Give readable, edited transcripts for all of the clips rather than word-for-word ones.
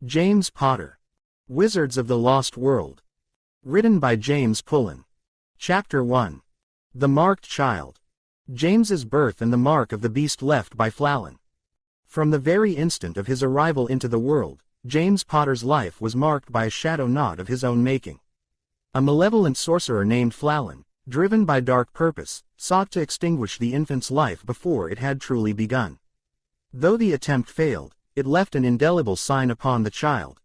James Potter. Wizards of the Lost World. Written by James Pullen. Chapter 1. The Marked Child. James's birth and the mark of the beast left by Pullen. From the very instant of his arrival into the world, James Potter's life was marked by a shadow not of his own making. A malevolent sorcerer named Pullen, driven by dark purpose, sought to extinguish the infant's life before it had truly begun. Though the attempt failed, it left an indelible sign upon the child.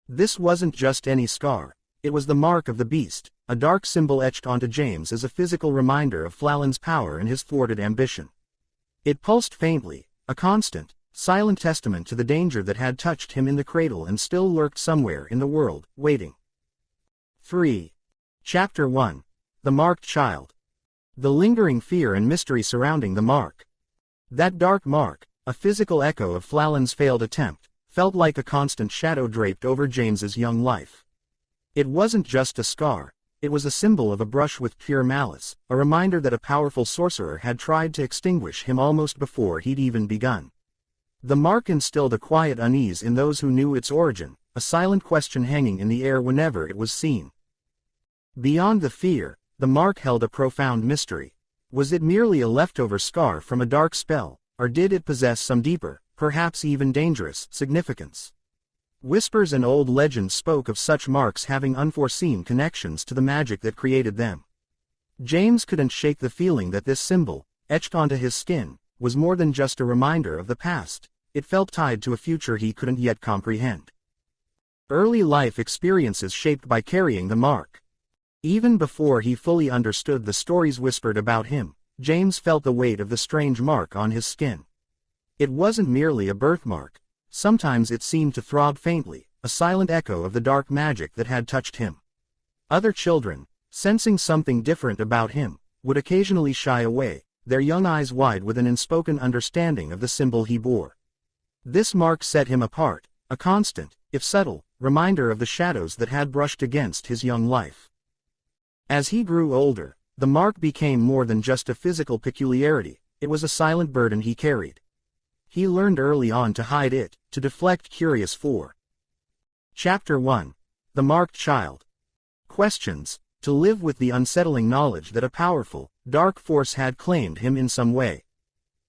This wasn't just any scar, it was the mark of the beast, a dark symbol etched onto James as a physical reminder of Pullen's power and his thwarted ambition. It pulsed faintly, a constant, silent testament to the danger that had touched him in the cradle and still lurked somewhere in the world, waiting. 3. Chapter 1. The Marked Child. The lingering fear and mystery surrounding the mark. That dark mark, a physical echo of Pullen's failed attempt, felt like a constant shadow draped over James's young life. It wasn't just a scar, it was a symbol of a brush with pure malice, a reminder that a powerful sorcerer had tried to extinguish him almost before he'd even begun. The mark instilled a quiet unease in those who knew its origin, a silent question hanging in the air whenever it was seen. Beyond the fear, the mark held a profound mystery. Was it merely a leftover scar from a dark spell, or did it possess some deeper, perhaps even dangerous, significance? Whispers and old legends spoke of such marks having unforeseen connections to the magic that created them. James couldn't shake the feeling that this symbol, etched onto his skin, was more than just a reminder of the past. It felt tied to a future he couldn't yet comprehend. Early life experiences shaped by carrying the mark. Even before he fully understood the stories whispered about him, James felt the weight of the strange mark on his skin. It wasn't merely a birthmark. Sometimes it seemed to throb faintly, a silent echo of the dark magic that had touched him. Other children, sensing something different about him, would occasionally shy away, their young eyes wide with an unspoken understanding of the symbol he bore. This mark set him apart, a constant, if subtle, reminder of the shadows that had brushed against his young life. As he grew older, the mark became more than just a physical peculiarity, it was a silent burden he carried. He learned early on to hide it, to deflect curious for. Chapter 1. The Marked Child. Questions, to live with the unsettling knowledge that a powerful, dark force had claimed him in some way.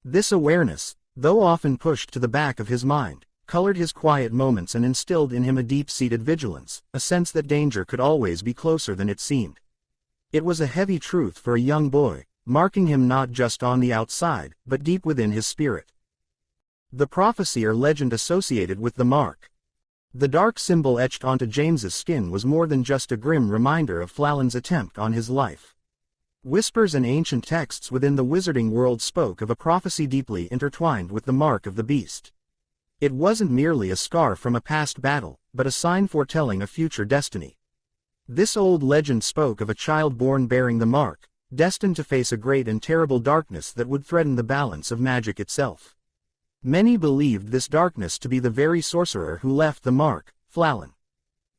This awareness, though often pushed to the back of his mind, colored his quiet moments and instilled in him a deep-seated vigilance, a sense that danger could always be closer than it seemed. It was a heavy truth for a young boy, marking him not just on the outside, but deep within his spirit. The prophecy or legend associated with the mark. The dark symbol etched onto James's skin was more than just a grim reminder of Pullen's attempt on his life. Whispers and ancient texts within the wizarding world spoke of a prophecy deeply intertwined with the mark of the beast. It wasn't merely a scar from a past battle, but a sign foretelling a future destiny. This old legend spoke of a child born bearing the mark, destined to face a great and terrible darkness that would threaten the balance of magic itself. Many believed this darkness to be the very sorcerer who left the mark, Pullen.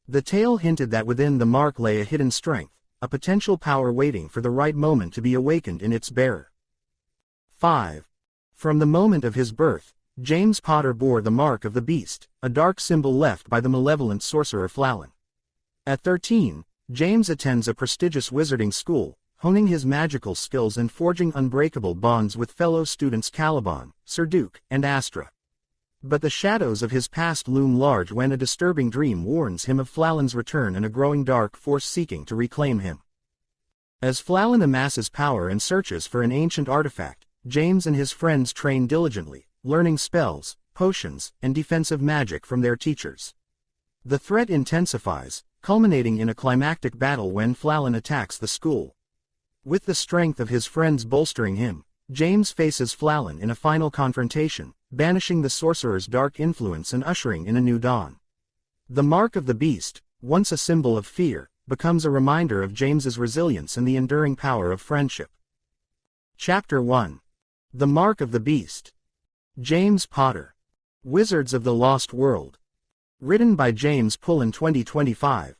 The tale hinted that within the mark lay a hidden strength, a potential power waiting for the right moment to be awakened in its bearer. 5. From the moment of his birth, James Potter bore the mark of the beast, a dark symbol left by the malevolent sorcerer Pullen. At 13, James attends a prestigious wizarding school, honing his magical skills and forging unbreakable bonds with fellow students Caliban, Sir Duke, and Astra. But the shadows of his past loom large when a disturbing dream warns him of Pullen's return and a growing dark force seeking to reclaim him. As Pullen amasses power and searches for an ancient artifact, James and his friends train diligently, learning spells, potions, and defensive magic from their teachers. The threat intensifies, culminating in a climactic battle when Pullen attacks the school. With the strength of his friends bolstering him, James faces Pullen in a final confrontation, banishing the sorcerer's dark influence and ushering in a new dawn. The mark of the beast, once a symbol of fear, becomes a reminder of James's resilience and the enduring power of friendship. Chapter 1. The Mark of the Beast. James Potter. Wizards of the Lost World. Written by James Pullen 2025.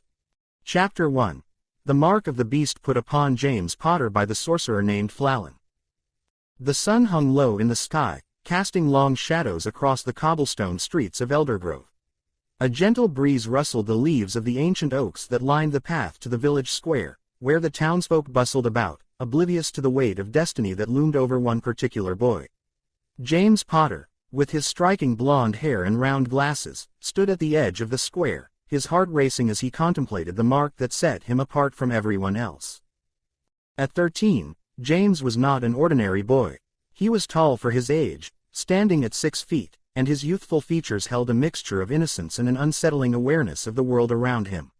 Chapter 1. The Mark of the Beast put upon James Potter by the sorcerer named Pullen. The sun hung low in the sky, casting long shadows across the cobblestone streets of Eldergrove. A gentle breeze rustled the leaves of the ancient oaks that lined the path to the village square, where the townsfolk bustled about, oblivious to the weight of destiny that loomed over one particular boy. James Potter, with his striking blonde hair and round glasses, stood at the edge of the square, his heart racing as he contemplated the mark that set him apart from everyone else. At 13, James was not an ordinary boy. He was tall for his age, standing at 6 feet, and his youthful features held a mixture of innocence and an unsettling awareness of the world around him.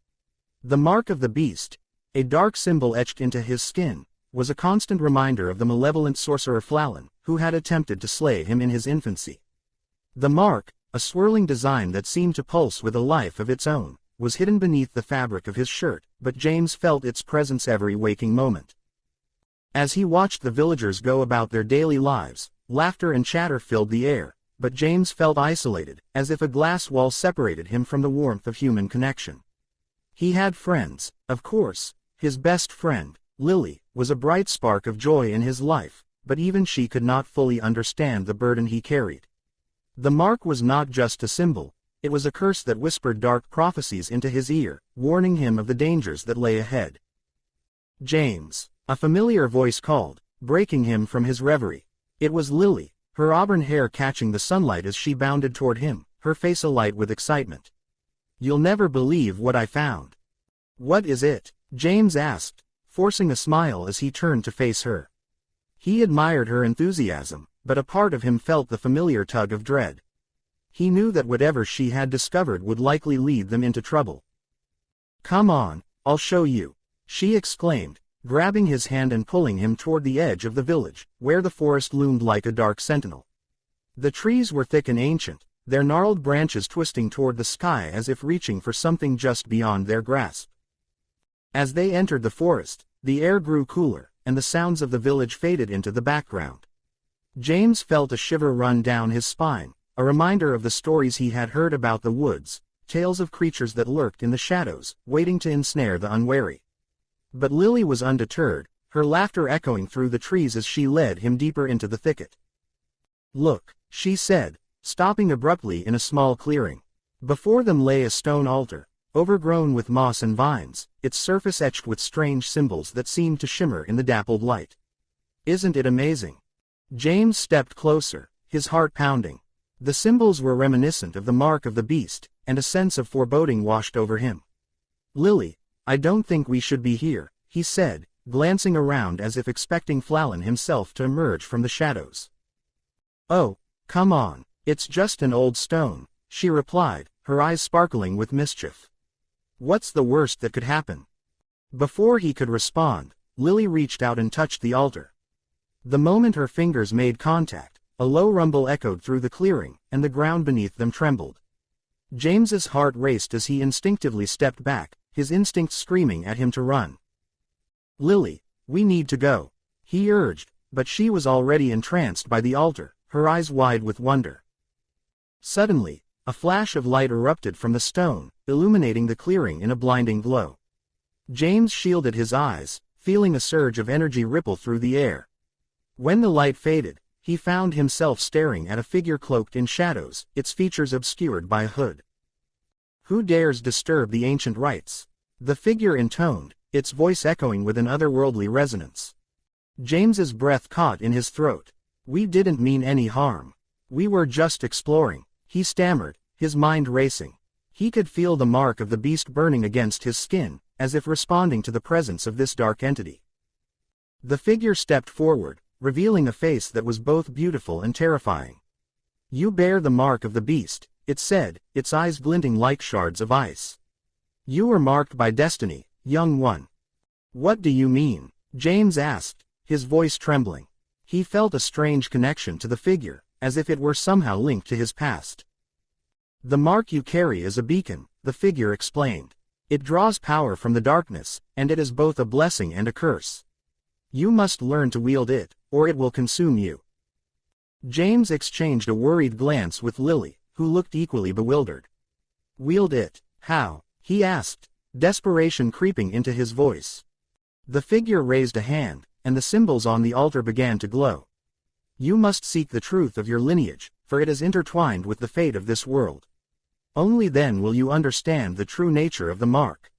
The mark of the beast, a dark symbol etched into his skin, was a constant reminder of the malevolent sorcerer Pullen, who had attempted to slay him in his infancy. The mark, a swirling design that seemed to pulse with a life of its own, was hidden beneath the fabric of his shirt, but James felt its presence every waking moment. As he watched the villagers go about their daily lives, laughter and chatter filled the air, but James felt isolated, as if a glass wall separated him from the warmth of human connection. He had friends, of course. His best friend, Lily, was a bright spark of joy in his life, but even she could not fully understand the burden he carried. The mark was not just a symbol, it was a curse that whispered dark prophecies into his ear, warning him of the dangers that lay ahead. "James," a familiar voice called, breaking him from his reverie. It was Lily, her auburn hair catching the sunlight as she bounded toward him, her face alight with excitement. "You'll never believe what I found." "What is it?" James asked, forcing a smile as he turned to face her. He admired her enthusiasm, but a part of him felt the familiar tug of dread. He knew that whatever she had discovered would likely lead them into trouble. "Come on, I'll show you," she exclaimed, grabbing his hand and pulling him toward the edge of the village, where the forest loomed like a dark sentinel. The trees were thick and ancient, their gnarled branches twisting toward the sky as if reaching for something just beyond their grasp. As they entered the forest, the air grew cooler, and the sounds of the village faded into the background. James felt a shiver run down his spine, a reminder of the stories he had heard about the woods, tales of creatures that lurked in the shadows, waiting to ensnare the unwary. But Lily was undeterred, her laughter echoing through the trees as she led him deeper into the thicket. "Look," she said, stopping abruptly in a small clearing. Before them lay a stone altar, overgrown with moss and vines, its surface etched with strange symbols that seemed to shimmer in the dappled light. "Isn't it amazing?" James stepped closer, his heart pounding. The symbols were reminiscent of the mark of the beast, and a sense of foreboding washed over him. "Lily, I don't think we should be here," he said, glancing around as if expecting Pullen himself to emerge from the shadows. "Oh, come on, it's just an old stone," she replied, her eyes sparkling with mischief. "What's the worst that could happen?" Before he could respond, Lily reached out and touched the altar. The moment her fingers made contact, a low rumble echoed through the clearing, and the ground beneath them trembled. James's heart raced as he instinctively stepped back, his instincts screaming at him to run. "Lily, we need to go," he urged, but she was already entranced by the altar, her eyes wide with wonder. Suddenly, a flash of light erupted from the stone, illuminating the clearing in a blinding glow. James shielded his eyes, feeling a surge of energy ripple through the air. When the light faded, he found himself staring at a figure cloaked in shadows, its features obscured by a hood. "Who dares disturb the ancient rites?" the figure intoned, its voice echoing with an otherworldly resonance. James's breath caught in his throat. "We didn't mean any harm. We were just exploring," he stammered, his mind racing. He could feel the mark of the beast burning against his skin, as if responding to the presence of this dark entity. The figure stepped forward, revealing a face that was both beautiful and terrifying. "You bear the mark of the beast," it said, its eyes glinting like shards of ice. "You were marked by destiny, young one." "What do you mean?" James asked, his voice trembling. He felt a strange connection to the figure, as if it were somehow linked to his past. "The mark you carry is a beacon," the figure explained. "It draws power from the darkness, and it is both a blessing and a curse. You must learn to wield it, or it will consume you." James exchanged a worried glance with Lily, who looked equally bewildered. "Wield it, how?" he asked, desperation creeping into his voice. The figure raised a hand, and the symbols on the altar began to glow. "You must seek the truth of your lineage, for it is intertwined with the fate of this world." Only then will you understand the true nature of the mark.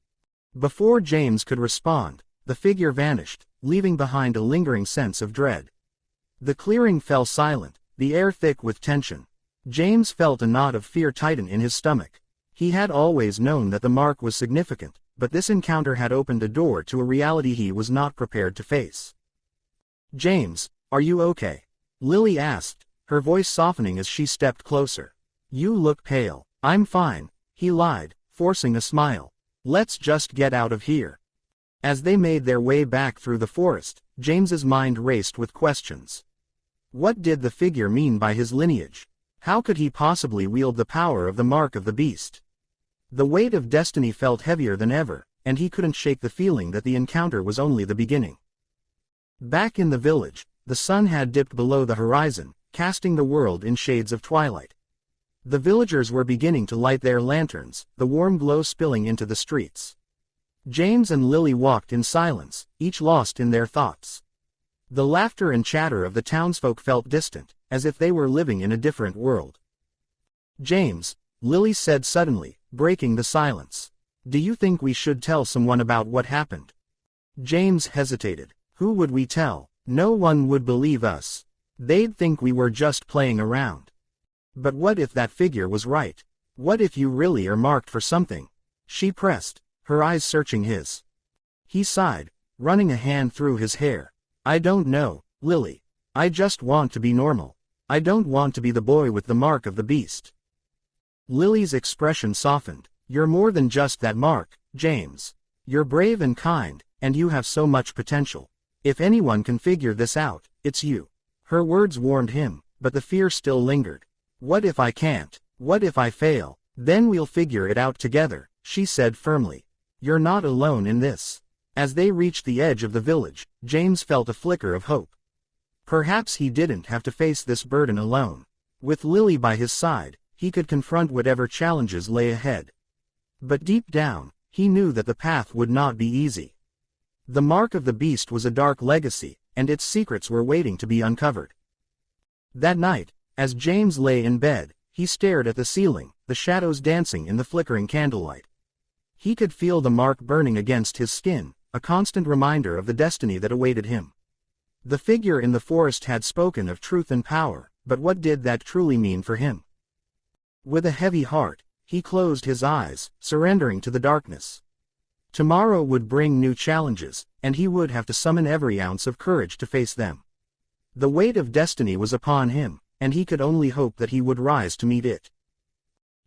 Before James could respond, the figure vanished, leaving behind a lingering sense of dread. The clearing fell silent, the air thick with tension. James felt a knot of fear tighten in his stomach. He had always known that the mark was significant, but this encounter had opened a door to a reality he was not prepared to face. "James, are you okay?" Lily asked, her voice softening as she stepped closer. "You look pale." "I'm fine," he lied, forcing a smile. "Let's just get out of here." As they made their way back through the forest, James's mind raced with questions. What did the figure mean by his lineage? How could he possibly wield the power of the mark of the beast? The weight of destiny felt heavier than ever, and he couldn't shake the feeling that the encounter was only the beginning. Back in the village, the sun had dipped below the horizon, casting the world in shades of twilight. The villagers were beginning to light their lanterns, the warm glow spilling into the streets. James and Lily walked in silence, each lost in their thoughts. The laughter and chatter of the townsfolk felt distant, as if they were living in a different world. "James," Lily said suddenly, breaking the silence. "Do you think we should tell someone about what happened?" James hesitated. "Who would we tell? No one would believe us. They'd think we were just playing around. But what if that figure was right? What if you really are marked for something?" She pressed, her eyes searching his. He sighed, running a hand through his hair. "I don't know, Lily. I just want to be normal. I don't want to be the boy with the mark of the beast." Lily's expression softened. "You're more than just that mark, James. You're brave and kind, and you have so much potential. If anyone can figure this out, it's you." Her words warmed him, but the fear still lingered. "What if I can't? What if I fail? Then we'll figure it out together," she said firmly. "You're not alone in this." As they reached the edge of the village, James felt a flicker of hope. Perhaps he didn't have to face this burden alone. With Lily by his side, he could confront whatever challenges lay ahead. But deep down, he knew that the path would not be easy. The mark of the beast was a dark legacy, and its secrets were waiting to be uncovered. That night, as James lay in bed, he stared at the ceiling, the shadows dancing in the flickering candlelight. He could feel the mark burning against his skin, a constant reminder of the destiny that awaited him. The figure in the forest had spoken of truth and power, but what did that truly mean for him? With a heavy heart, he closed his eyes, surrendering to the darkness. Tomorrow would bring new challenges, and he would have to summon every ounce of courage to face them. The weight of destiny was upon him, and he could only hope that he would rise to meet it.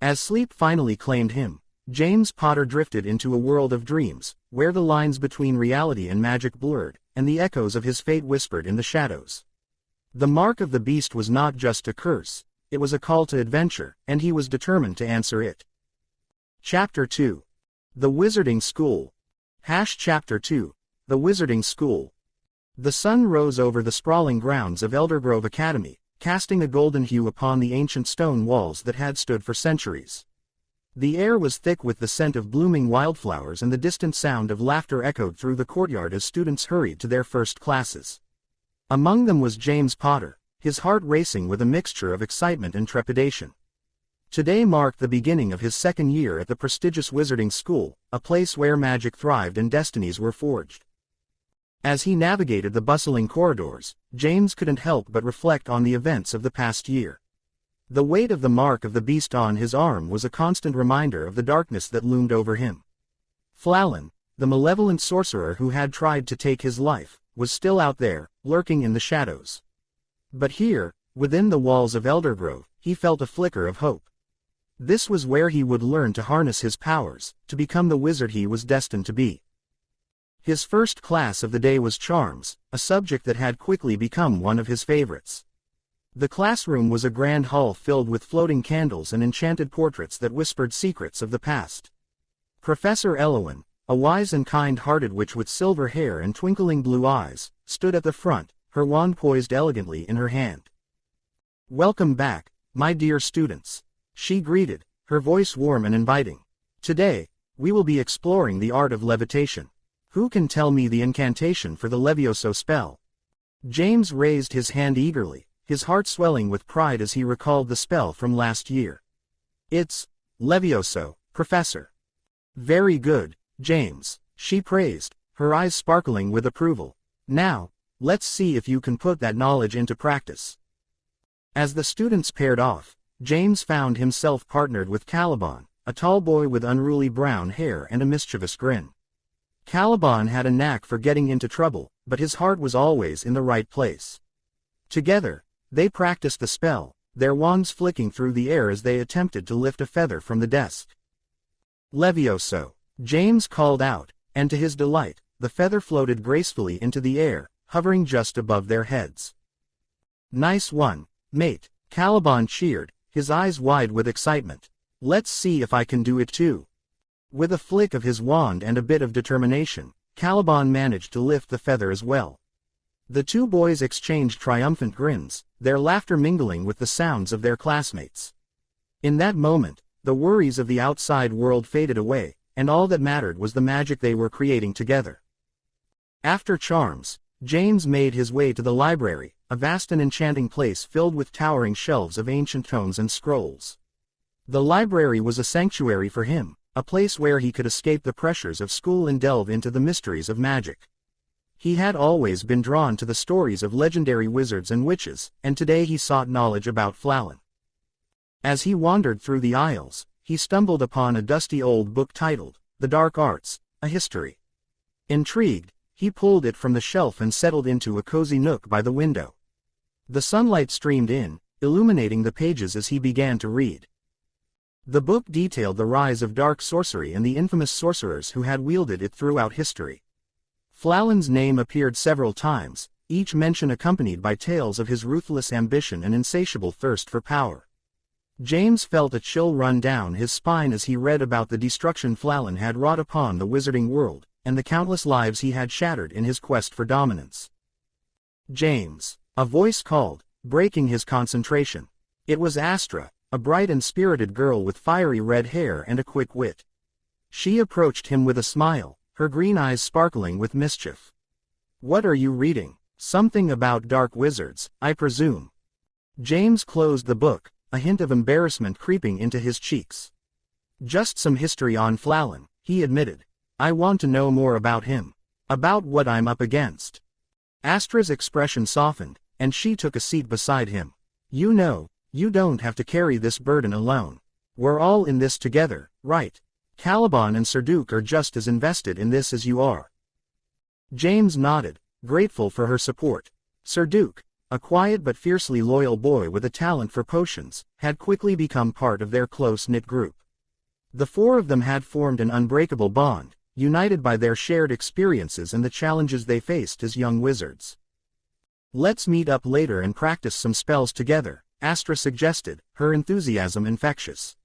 As sleep finally claimed him, James Potter drifted into a world of dreams, where the lines between reality and magic blurred, and the echoes of his fate whispered in the shadows. The mark of the beast was not just a curse, it was a call to adventure, and he was determined to answer it. Chapter 2. The Wizarding School. Chapter 2. The Wizarding School. The sun rose over the sprawling grounds of Eldergrove Academy, casting a golden hue upon the ancient stone walls that had stood for centuries. The air was thick with the scent of blooming wildflowers, and the distant sound of laughter echoed through the courtyard as students hurried to their first classes. Among them was James Potter, his heart racing with a mixture of excitement and trepidation. Today marked the beginning of his second year at the prestigious Wizarding School, a place where magic thrived and destinies were forged. As he navigated the bustling corridors, James couldn't help but reflect on the events of the past year. The weight of the mark of the beast on his arm was a constant reminder of the darkness that loomed over him. Pullen, the malevolent sorcerer who had tried to take his life, was still out there, lurking in the shadows. But here, within the walls of Eldergrove, he felt a flicker of hope. This was where he would learn to harness his powers, to become the wizard he was destined to be. His first class of the day was charms, a subject that had quickly become one of his favorites. The classroom was a grand hall filled with floating candles and enchanted portraits that whispered secrets of the past. Professor Elowen, a wise and kind-hearted witch with silver hair and twinkling blue eyes, stood at the front, her wand poised elegantly in her hand. "Welcome back, my dear students," she greeted, her voice warm and inviting. "Today, we will be exploring the art of levitation. Who can tell me the incantation for the Levioso spell?" James raised his hand eagerly, his heart swelling with pride as he recalled the spell from last year. It's Levioso, Professor. Very good, James, she praised, her eyes sparkling with approval. Now, let's see if you can put that knowledge into practice. As the students paired off, James found himself partnered with Caliban, a tall boy with unruly brown hair and a mischievous grin. Caliban had a knack for getting into trouble, but his heart was always in the right place. Together, they practiced the spell, their wands flicking through the air as they attempted to lift a feather from the desk. Levioso, James called out, and to his delight, the feather floated gracefully into the air, hovering just above their heads. Nice one, mate, Caliban cheered, his eyes wide with excitement. Let's see if I can do it too. With a flick of his wand and a bit of determination, Caliban managed to lift the feather as well. The two boys exchanged triumphant grins, their laughter mingling with the sounds of their classmates. In that moment, the worries of the outside world faded away, and all that mattered was the magic they were creating together. After charms, James made his way to the library, a vast and enchanting place filled with towering shelves of ancient tomes and scrolls. The library was a sanctuary for him, a place where he could escape the pressures of school and delve into the mysteries of magic. He had always been drawn to the stories of legendary wizards and witches, and today he sought knowledge about Pullen. As he wandered through the aisles, he stumbled upon a dusty old book titled, The Dark Arts, a History. Intrigued, he pulled it from the shelf and settled into a cozy nook by the window. The sunlight streamed in, illuminating the pages as he began to read. The book detailed the rise of dark sorcery and the infamous sorcerers who had wielded it throughout history. Pullen's name appeared several times, each mention accompanied by tales of his ruthless ambition and insatiable thirst for power. James felt a chill run down his spine as he read about the destruction Pullen had wrought upon the wizarding world, and the countless lives he had shattered in his quest for dominance. James, a voice called, breaking his concentration. It was Astra, a bright and spirited girl with fiery red hair and a quick wit. She approached him with a smile, her green eyes sparkling with mischief. What are you reading? Something about dark wizards, I presume. James closed the book, a hint of embarrassment creeping into his cheeks. Just some history on Pullen, he admitted. I want to know more about him. About what I'm up against. Astra's expression softened, and she took a seat beside him. You know, you don't have to carry this burden alone. We're all in this together, right? Caliban and Serduk are just as invested in this as you are. James nodded, grateful for her support. Serduk, a quiet but fiercely loyal boy with a talent for potions, had quickly become part of their close-knit group. The four of them had formed an unbreakable bond, united by their shared experiences and the challenges they faced as young wizards. Let's meet up later and practice some spells together, Astra suggested, her enthusiasm infectious.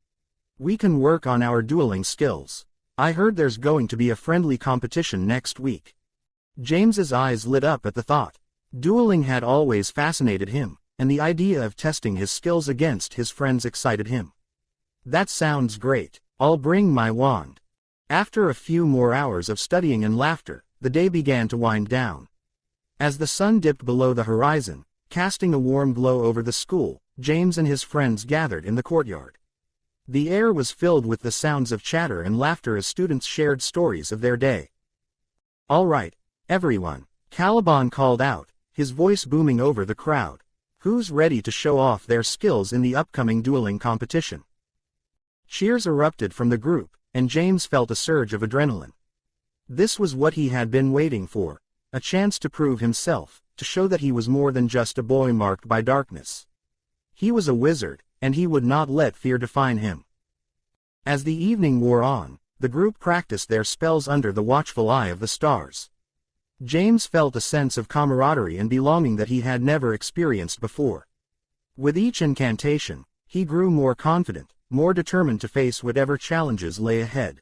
We can work on our dueling skills. I heard there's going to be a friendly competition next week. James's eyes lit up at the thought. Dueling had always fascinated him, and the idea of testing his skills against his friends excited him. That sounds great. I'll bring my wand. After a few more hours of studying and laughter, the day began to wind down. As the sun dipped below the horizon, casting a warm glow over the school, James and his friends gathered in the courtyard. The air was filled with the sounds of chatter and laughter as students shared stories of their day. All right, everyone, Caliban called out, his voice booming over the crowd. Who's ready to show off their skills in the upcoming dueling competition? Cheers erupted from the group, and James felt a surge of adrenaline. This was what he had been waiting for, a chance to prove himself, to show that he was more than just a boy marked by darkness. He was a wizard, and he would not let fear define him. As the evening wore on, the group practiced their spells under the watchful eye of the stars. James felt a sense of camaraderie and belonging that he had never experienced before. With each incantation, he grew more confident, more determined to face whatever challenges lay ahead.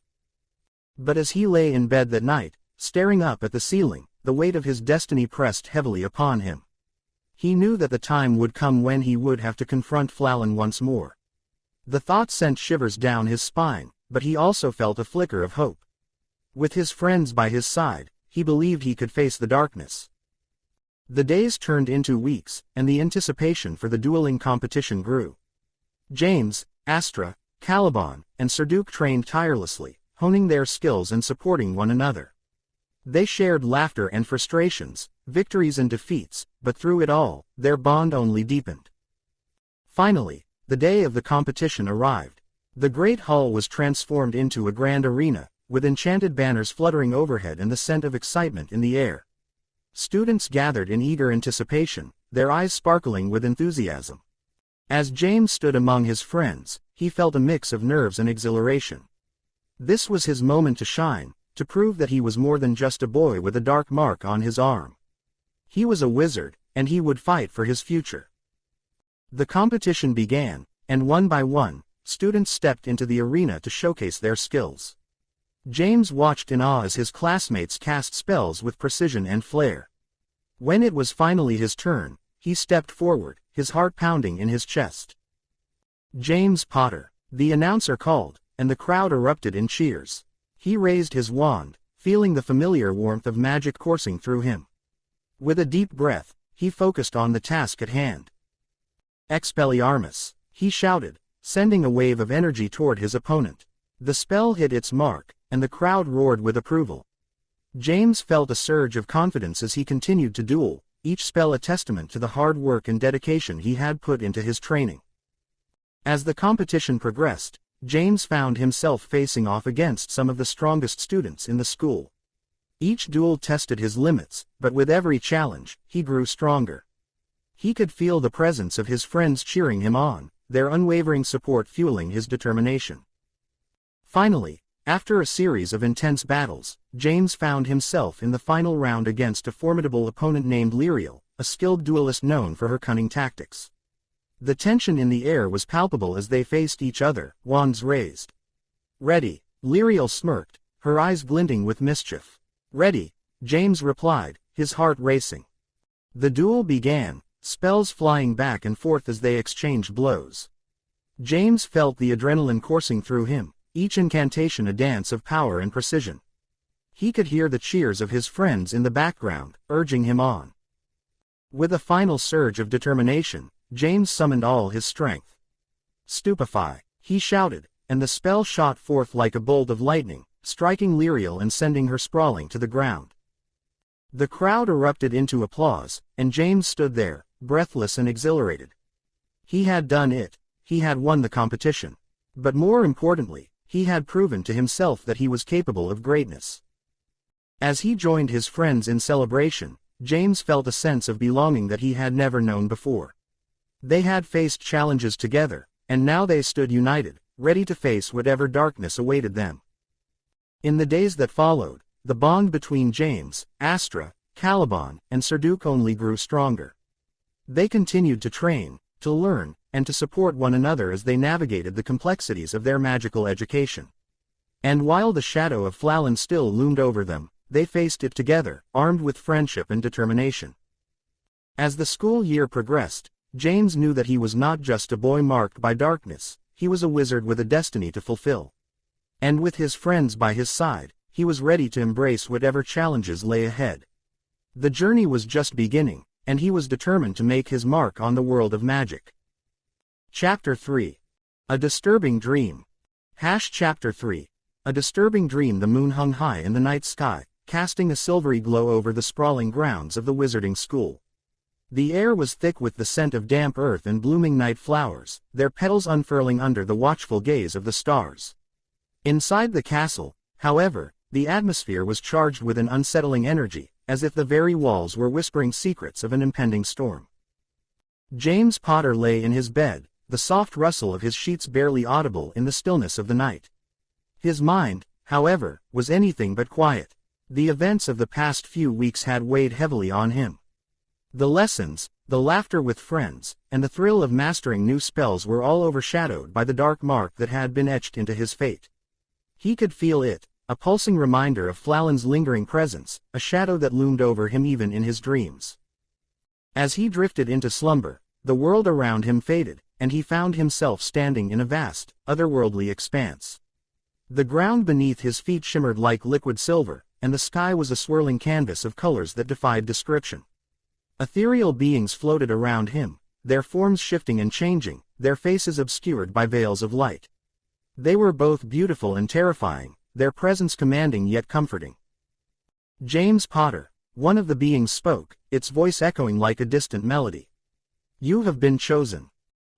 But as he lay in bed that night, staring up at the ceiling, the weight of his destiny pressed heavily upon him. He knew that the time would come when he would have to confront Pullen once more. The thought sent shivers down his spine, but he also felt a flicker of hope. With his friends by his side, he believed he could face the darkness. The days turned into weeks, and the anticipation for the dueling competition grew. James, Astra, Caliban, and Serduk trained tirelessly, honing their skills and supporting one another. They shared laughter and frustrations, victories and defeats, but through it all, their bond only deepened. Finally, the day of the competition arrived. The great hall was transformed into a grand arena, with enchanted banners fluttering overhead and the scent of excitement in the air. Students gathered in eager anticipation, their eyes sparkling with enthusiasm. As James stood among his friends, he felt a mix of nerves and exhilaration. This was his moment to shine, to prove that he was more than just a boy with a dark mark on his arm. He was a wizard, and he would fight for his future. The competition began, and one by one, students stepped into the arena to showcase their skills. James watched in awe as his classmates cast spells with precision and flair. When it was finally his turn, he stepped forward, his heart pounding in his chest. "James Potter," the announcer called, and the crowd erupted in cheers. He raised his wand, feeling the familiar warmth of magic coursing through him. With a deep breath, he focused on the task at hand. "Expelliarmus," he shouted, sending a wave of energy toward his opponent. The spell hit its mark, and the crowd roared with approval. James felt a surge of confidence as he continued to duel, each spell a testament to the hard work and dedication he had put into his training. As the competition progressed, James found himself facing off against some of the strongest students in the school. Each duel tested his limits, but with every challenge, he grew stronger. He could feel the presence of his friends cheering him on, their unwavering support fueling his determination. Finally, after a series of intense battles, James found himself in the final round against a formidable opponent named Lyriel, a skilled duelist known for her cunning tactics. The tension in the air was palpable as they faced each other, wands raised. "Ready," Lyriel smirked, her eyes glinting with mischief. "Ready," James replied, his heart racing. The duel began, spells flying back and forth as they exchanged blows. James felt the adrenaline coursing through him, each incantation a dance of power and precision. He could hear the cheers of his friends in the background, urging him on. With a final surge of determination, James summoned all his strength. "Stupefy," he shouted, and the spell shot forth like a bolt of lightning, striking Lyriel and sending her sprawling to the ground. The crowd erupted into applause, and James stood there, breathless and exhilarated. He had done it, he had won the competition. But more importantly, he had proven to himself that he was capable of greatness. As he joined his friends in celebration, James felt a sense of belonging that he had never known before. They had faced challenges together, and now they stood united, ready to face whatever darkness awaited them. In the days that followed, the bond between James, Astra, Caliban, and Serduk only grew stronger. They continued to train, to learn, and to support one another as they navigated the complexities of their magical education. And while the shadow of Pullen still loomed over them, they faced it together, armed with friendship and determination. As the school year progressed, James knew that he was not just a boy marked by darkness, he was a wizard with a destiny to fulfill. And with his friends by his side, he was ready to embrace whatever challenges lay ahead. The journey was just beginning, and he was determined to make his mark on the world of magic. Chapter 3. A Disturbing Dream. Chapter 3. A disturbing dream. The moon hung high in the night sky, casting a silvery glow over the sprawling grounds of the wizarding school. The air was thick with the scent of damp earth and blooming night flowers, their petals unfurling under the watchful gaze of the stars. Inside the castle, however, the atmosphere was charged with an unsettling energy, as if the very walls were whispering secrets of an impending storm. James Potter lay in his bed, the soft rustle of his sheets barely audible in the stillness of the night. His mind, however, was anything but quiet. The events of the past few weeks had weighed heavily on him. The lessons, the laughter with friends, and the thrill of mastering new spells were all overshadowed by the dark mark that had been etched into his fate. He could feel it, a pulsing reminder of Pullen's lingering presence, a shadow that loomed over him even in his dreams. As he drifted into slumber, the world around him faded, and he found himself standing in a vast, otherworldly expanse. The ground beneath his feet shimmered like liquid silver, and the sky was a swirling canvas of colors that defied description. Ethereal beings floated around him, their forms shifting and changing, their faces obscured by veils of light. They were both beautiful and terrifying, their presence commanding yet comforting. James Potter, one of the beings spoke, its voice echoing like a distant melody. You have been chosen.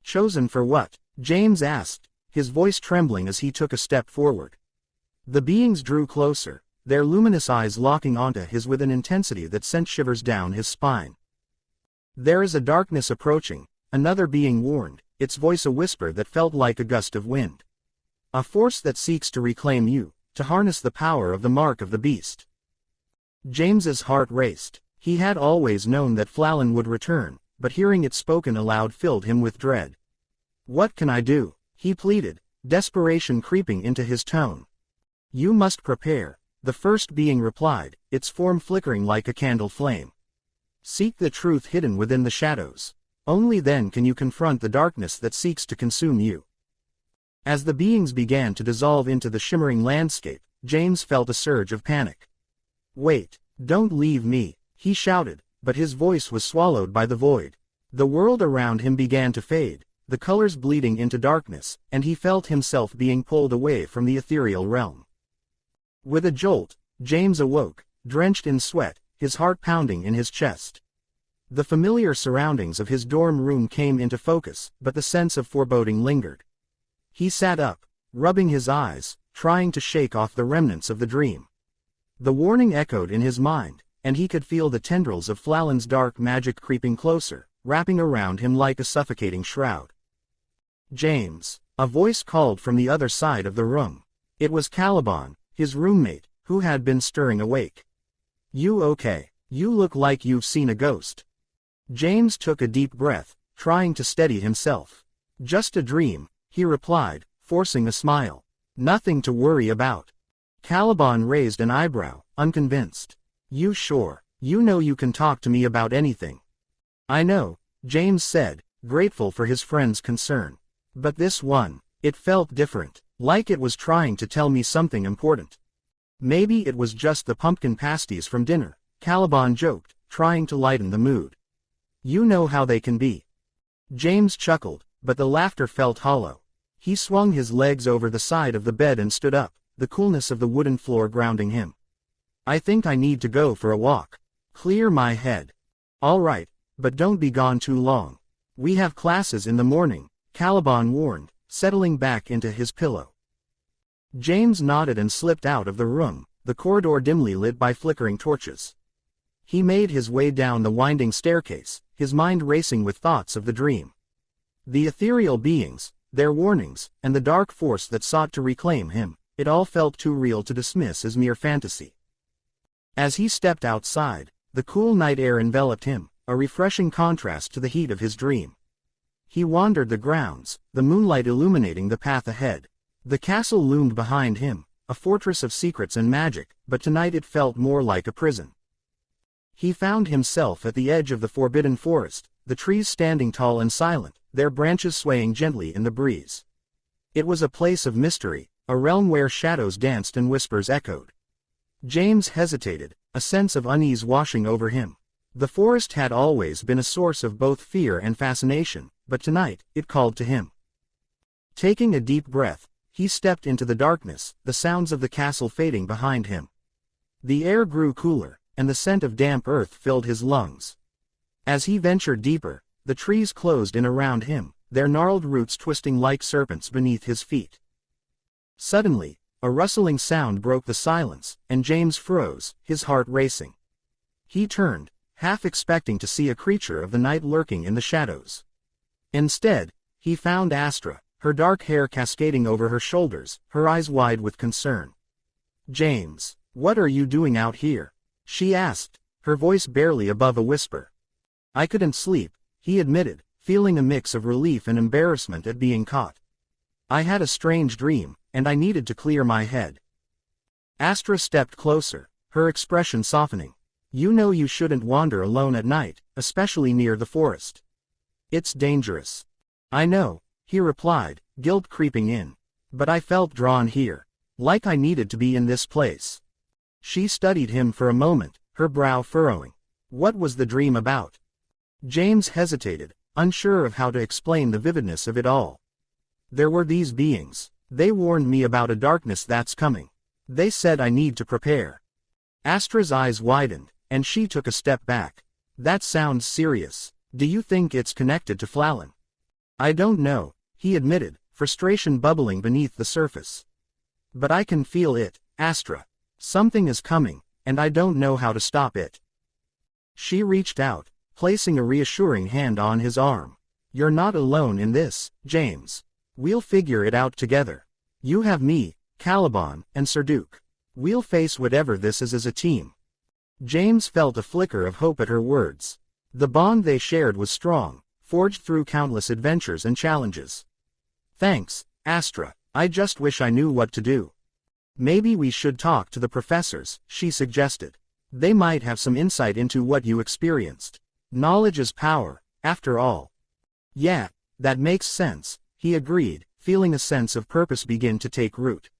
Chosen for what? James asked, his voice trembling as he took a step forward. The beings drew closer, their luminous eyes locking onto his with an intensity that sent shivers down his spine. There is a darkness approaching, another being warned, its voice a whisper that felt like a gust of wind. A force that seeks to reclaim you, to harness the power of the mark of the beast. James's heart raced. He had always known that Pullen would return, but hearing it spoken aloud filled him with dread. What can I do? He pleaded, desperation creeping into his tone. You must prepare, the first being replied, its form flickering like a candle flame. Seek the truth hidden within the shadows. Only then can you confront the darkness that seeks to consume you. As the beings began to dissolve into the shimmering landscape, James felt a surge of panic. Wait, don't leave me, he shouted, but his voice was swallowed by the void. The world around him began to fade, the colors bleeding into darkness, and he felt himself being pulled away from the ethereal realm. With a jolt, James awoke, drenched in sweat, his heart pounding in his chest. The familiar surroundings of his dorm room came into focus, but the sense of foreboding lingered. He sat up, rubbing his eyes, trying to shake off the remnants of the dream. The warning echoed in his mind, and he could feel the tendrils of Pullen's dark magic creeping closer, wrapping around him like a suffocating shroud. James, a voice called from the other side of the room. It was Caliban, his roommate, who had been stirring awake. You okay? You look like you've seen a ghost. James took a deep breath, trying to steady himself. Just a dream, he replied, forcing a smile. Nothing to worry about. Caliban raised an eyebrow, unconvinced. You sure? You know you can talk to me about anything. I know, James said, grateful for his friend's concern. But this one, it felt different, like it was trying to tell me something important. Maybe it was just the pumpkin pasties from dinner, Caliban joked, trying to lighten the mood. You know how they can be. James chuckled, but the laughter felt hollow. He swung his legs over the side of the bed and stood up, the coolness of the wooden floor grounding him. I think I need to go for a walk. Clear my head. All right, but don't be gone too long. We have classes in the morning, Caliban warned, settling back into his pillow. James nodded and slipped out of the room, the corridor dimly lit by flickering torches. He made his way down the winding staircase, his mind racing with thoughts of the dream. The ethereal beings, their warnings, and the dark force that sought to reclaim him, it all felt too real to dismiss as mere fantasy. As he stepped outside, the cool night air enveloped him, a refreshing contrast to the heat of his dream. He wandered the grounds, the moonlight illuminating the path ahead. The castle loomed behind him, a fortress of secrets and magic, but tonight it felt more like a prison. He found himself at the edge of the forbidden forest, the trees standing tall and silent, their branches swaying gently in the breeze. It was a place of mystery, a realm where shadows danced and whispers echoed. James hesitated, a sense of unease washing over him. The forest had always been a source of both fear and fascination, but tonight, it called to him. Taking a deep breath, he stepped into the darkness, the sounds of the castle fading behind him. The air grew cooler, and the scent of damp earth filled his lungs. As he ventured deeper, the trees closed in around him, their gnarled roots twisting like serpents beneath his feet. Suddenly, a rustling sound broke the silence, and James froze, his heart racing. He turned, half expecting to see a creature of the night lurking in the shadows. Instead, he found Astra, her dark hair cascading over her shoulders, her eyes wide with concern. James, what are you doing out here? She asked, her voice barely above a whisper. I couldn't sleep, he admitted, feeling a mix of relief and embarrassment at being caught. I had a strange dream, and I needed to clear my head. Astra stepped closer, her expression softening. You know you shouldn't wander alone at night, especially near the forest. It's dangerous. I know, he replied, guilt creeping in. But I felt drawn here. Like I needed to be in this place. She studied him for a moment, her brow furrowing. What was the dream about? James hesitated, unsure of how to explain the vividness of it all. There were these beings, They warned me about a darkness that's coming. They said I need to prepare. Astra's eyes widened, and she took a step back. That sounds serious. Do you think it's connected to Pullen? I don't know, he admitted, frustration bubbling beneath the surface. But I can feel it, Astra. Something is coming, and I don't know how to stop it. She reached out, placing a reassuring hand on his arm. You're not alone in this, James. We'll figure it out together. You have me, Caliban, and Serduk. We'll face whatever this is as a team. James felt a flicker of hope at her words. The bond they shared was strong, forged through countless adventures and challenges. Thanks, Astra. I just wish I knew what to do. Maybe we should talk to the professors, she suggested. They might have some insight into what you experienced. Knowledge is power, after all. Yeah, that makes sense, he agreed, feeling a sense of purpose begin to take root.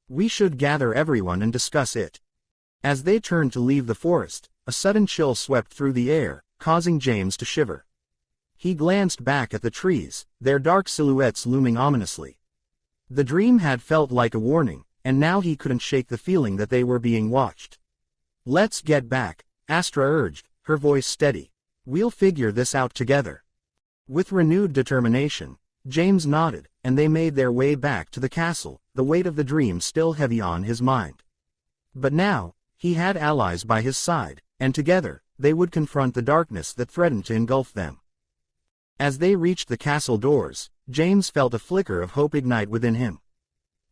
We should gather everyone and discuss it. As they turned to leave the forest, a sudden chill swept through the air, causing James to shiver. He glanced back at the trees, their dark silhouettes looming ominously. The dream had felt like a warning, and now he couldn't shake the feeling that they were being watched. Let's get back, Astra urged, her voice steady. We'll figure this out together. With renewed determination, James nodded, and they made their way back to the castle, the weight of the dream still heavy on his mind. But now, he had allies by his side, and together, they would confront the darkness that threatened to engulf them. As they reached the castle doors, James felt a flicker of hope ignite within him.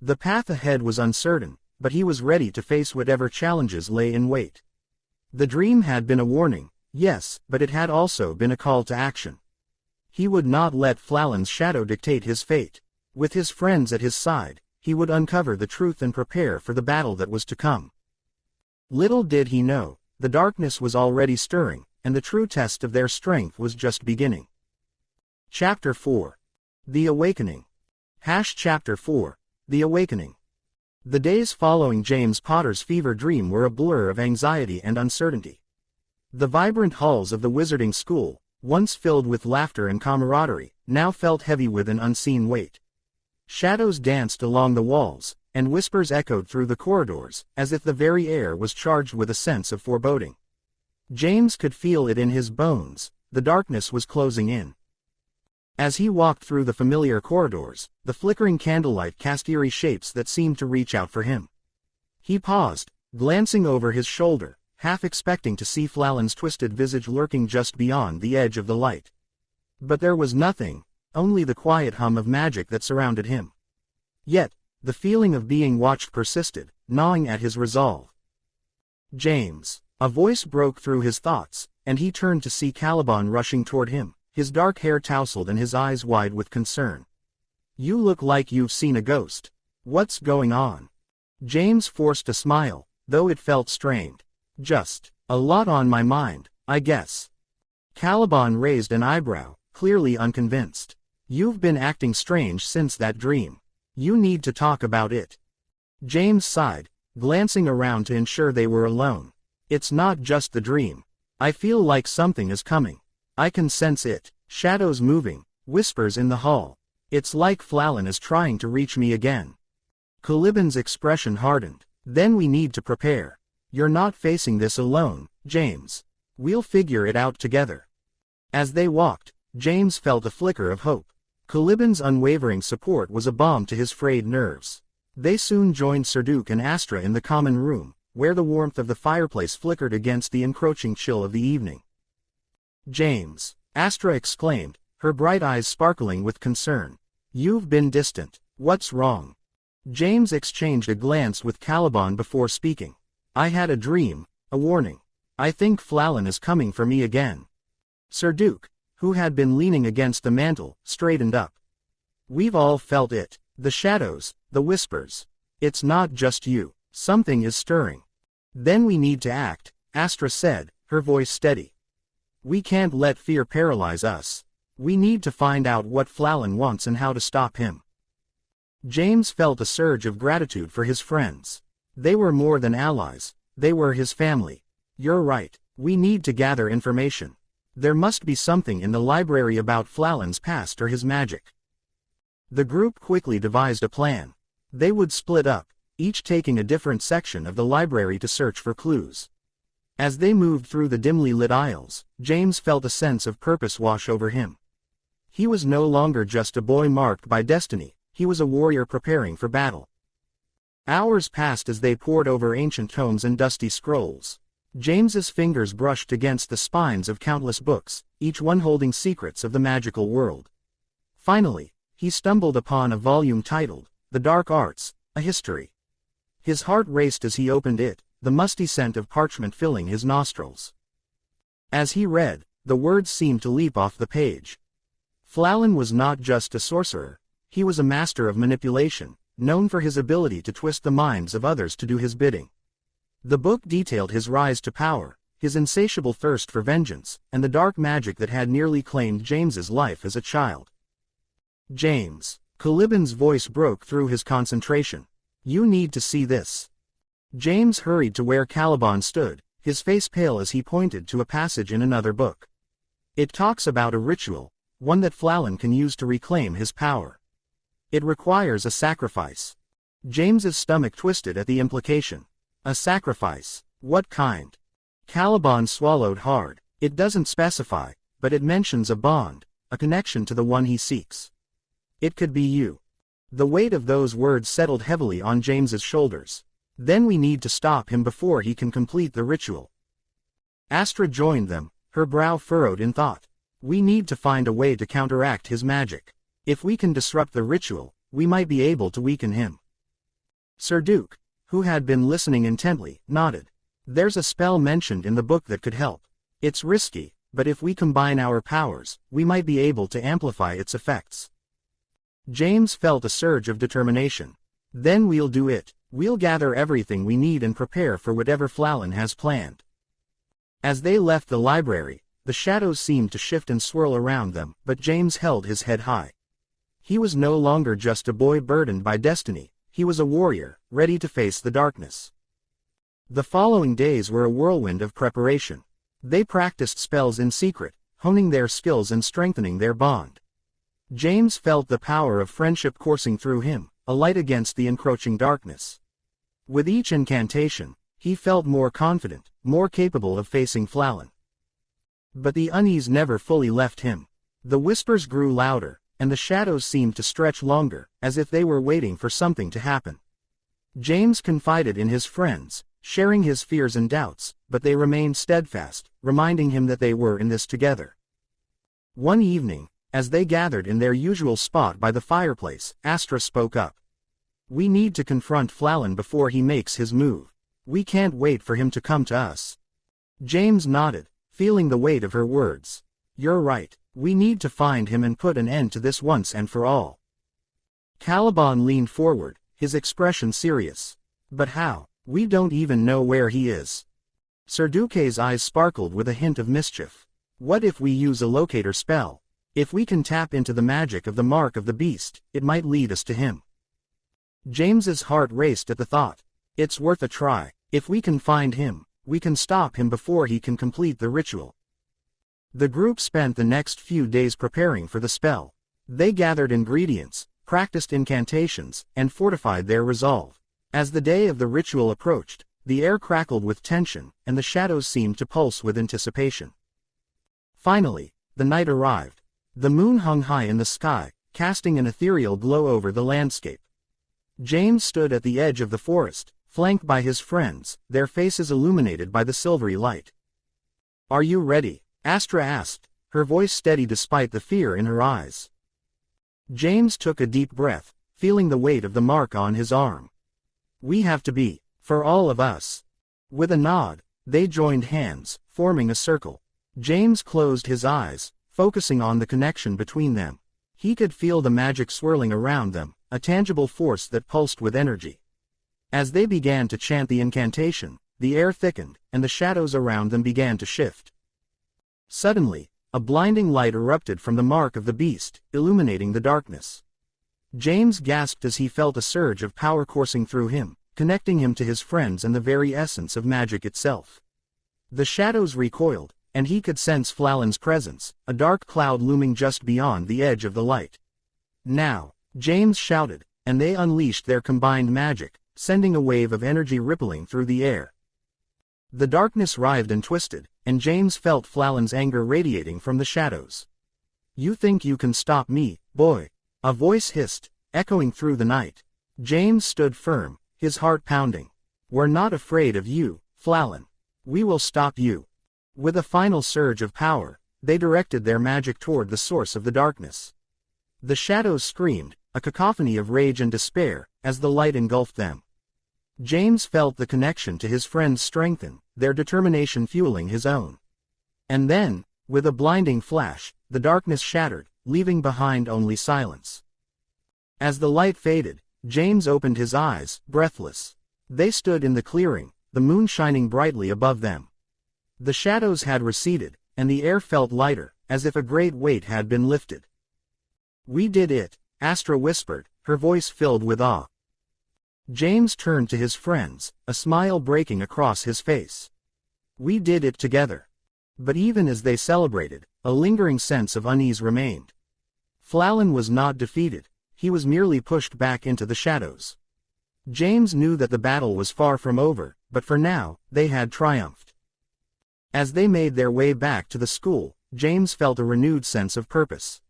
The path ahead was uncertain, but he was ready to face whatever challenges lay in wait. The dream had been a warning, yes, but it had also been a call to action. He would not let Flallen's shadow dictate his fate. With his friends at his side, he would uncover the truth and prepare for the battle that was to come. Little did he know, the darkness was already stirring, and the true test of their strength was just beginning. Chapter 4. The Awakening. Chapter 4. The Awakening. The days following James Potter's fever dream were a blur of anxiety and uncertainty. The vibrant halls of the wizarding school, once filled with laughter and camaraderie, now felt heavy with an unseen weight. Shadows danced along the walls, and whispers echoed through the corridors, as if the very air was charged with a sense of foreboding. James could feel it in his bones, the darkness was closing in. As he walked through the familiar corridors, the flickering candlelight cast eerie shapes that seemed to reach out for him. He paused, glancing over his shoulder, half expecting to see Flallen's twisted visage lurking just beyond the edge of the light. But there was nothing, only the quiet hum of magic that surrounded him. Yet, the feeling of being watched persisted, gnawing at his resolve. James. A voice broke through his thoughts, and he turned to see Caliban rushing toward him, his dark hair tousled and his eyes wide with concern. You look like you've seen a ghost. What's going on? James forced a smile, though it felt strained. Just a lot on my mind, I guess. Caliban raised an eyebrow, clearly unconvinced. You've been acting strange since that dream. You need to talk about it. James sighed, glancing around to ensure they were alone. It's not just the dream. I feel like something is coming. I can sense it, shadows moving, whispers in the hall. It's like Pullen is trying to reach me again. Caliban's expression hardened. Then we need to prepare. You're not facing this alone, James. We'll figure it out together. As they walked, James felt a flicker of hope. Caliban's unwavering support was a balm to his frayed nerves. They soon joined Serduk and Astra in the common room, where the warmth of the fireplace flickered against the encroaching chill of the evening. James, Astra exclaimed, her bright eyes sparkling with concern. You've been distant. What's wrong? James exchanged a glance with Caliban before speaking. I had a dream, a warning. I think Pullen is coming for me again. Serduk, who had been leaning against the mantel, straightened up. We've all felt it. The shadows, the whispers. It's not just you. Something is stirring. Then we need to act, Astra said, her voice steady. We can't let fear paralyze us. We need to find out what Pullen wants and how to stop him. James felt a surge of gratitude for his friends. They were more than allies, they were his family. You're right, we need to gather information. There must be something in the library about Pullen's past or his magic. The group quickly devised a plan. They would split up, each taking a different section of the library to search for clues. As they moved through the dimly lit aisles, James felt a sense of purpose wash over him. He was no longer just a boy marked by destiny, he was a warrior preparing for battle. Hours passed as they pored over ancient tomes and dusty scrolls. James's fingers brushed against the spines of countless books, each one holding secrets of the magical world. Finally, he stumbled upon a volume titled, The Dark Arts, a History. His heart raced as he opened it, the musty scent of parchment filling his nostrils. As he read, the words seemed to leap off the page. Pullen was not just a sorcerer, he was a master of manipulation, known for his ability to twist the minds of others to do his bidding. The book detailed his rise to power, his insatiable thirst for vengeance, and the dark magic that had nearly claimed James's life as a child. James. Caliban's voice broke through his concentration. You need to see this. James hurried to where Caliban stood, his face pale as he pointed to a passage in another book. It talks about a ritual, one that Pullen can use to reclaim his power. It requires a sacrifice. James's stomach twisted at the implication. A sacrifice? What kind? Caliban swallowed hard. It doesn't specify, but it mentions a bond, a connection to the one he seeks. It could be you. The weight of those words settled heavily on James's shoulders. Then we need to stop him before he can complete the ritual. Astra joined them, her brow furrowed in thought. We need to find a way to counteract his magic. If we can disrupt the ritual, we might be able to weaken him. Sir Duke, who had been listening intently, nodded. There's a spell mentioned in the book that could help. It's risky, but if we combine our powers, we might be able to amplify its effects. James felt a surge of determination. Then we'll do it. We'll gather everything we need and prepare for whatever Pullen has planned. As they left the library, the shadows seemed to shift and swirl around them, but James held his head high. He was no longer just a boy burdened by destiny, he was a warrior, ready to face the darkness. The following days were a whirlwind of preparation. They practiced spells in secret, honing their skills and strengthening their bond. James felt the power of friendship coursing through him, a light against the encroaching darkness. With each incantation, he felt more confident, more capable of facing Pullen. But the unease never fully left him. The whispers grew louder, and the shadows seemed to stretch longer, as if they were waiting for something to happen. James confided in his friends, sharing his fears and doubts, but they remained steadfast, reminding him that they were in this together. One evening, as they gathered in their usual spot by the fireplace, Astra spoke up. We need to confront Pullen before he makes his move. We can't wait for him to come to us. James nodded, feeling the weight of her words. You're right, we need to find him and put an end to this once and for all. Caliban leaned forward, his expression serious. But how? We don't even know where he is. Sir Duque's eyes sparkled with a hint of mischief. What if we use a locator spell? If we can tap into the magic of the mark of the beast, it might lead us to him. James's heart raced at the thought. It's worth a try. If we can find him, we can stop him before he can complete the ritual. The group spent the next few days preparing for the spell. They gathered ingredients, practiced incantations, and fortified their resolve. As the day of the ritual approached, the air crackled with tension, and the shadows seemed to pulse with anticipation. Finally, the night arrived. The moon hung high in the sky, casting an ethereal glow over the landscape. James stood at the edge of the forest, flanked by his friends, their faces illuminated by the silvery light. Are you ready? Astra asked, her voice steady despite the fear in her eyes. James took a deep breath, feeling the weight of the mark on his arm. We have to be, for all of us. With a nod, they joined hands, forming a circle. James closed his eyes, focusing on the connection between them. He could feel the magic swirling around them, a tangible force that pulsed with energy. As they began to chant the incantation, the air thickened, and the shadows around them began to shift. Suddenly, a blinding light erupted from the mark of the beast, illuminating the darkness. James gasped as he felt a surge of power coursing through him, connecting him to his friends and the very essence of magic itself. The shadows recoiled, and he could sense Pullen's presence, a dark cloud looming just beyond the edge of the light. Now, James shouted, and they unleashed their combined magic, sending a wave of energy rippling through the air. The darkness writhed and twisted, and James felt Flallan's anger radiating from the shadows. "You think you can stop me, boy?" a voice hissed, echoing through the night. James stood firm, his heart pounding. "We're not afraid of you, Pullen. We will stop you." With a final surge of power, they directed their magic toward the source of the darkness. The shadows screamed, a cacophony of rage and despair, as the light engulfed them. James felt the connection to his friends strengthen, their determination fueling his own. And then, with a blinding flash, the darkness shattered, leaving behind only silence. As the light faded, James opened his eyes, breathless. They stood in the clearing, the moon shining brightly above them. The shadows had receded, and the air felt lighter, as if a great weight had been lifted. "We did it," Astra whispered, her voice filled with awe. James turned to his friends, a smile breaking across his face. "We did it together." But even as they celebrated, a lingering sense of unease remained. Pullen was not defeated, he was merely pushed back into the shadows. James knew that the battle was far from over, but for now, they had triumphed. As they made their way back to the school, James felt a renewed sense of purpose.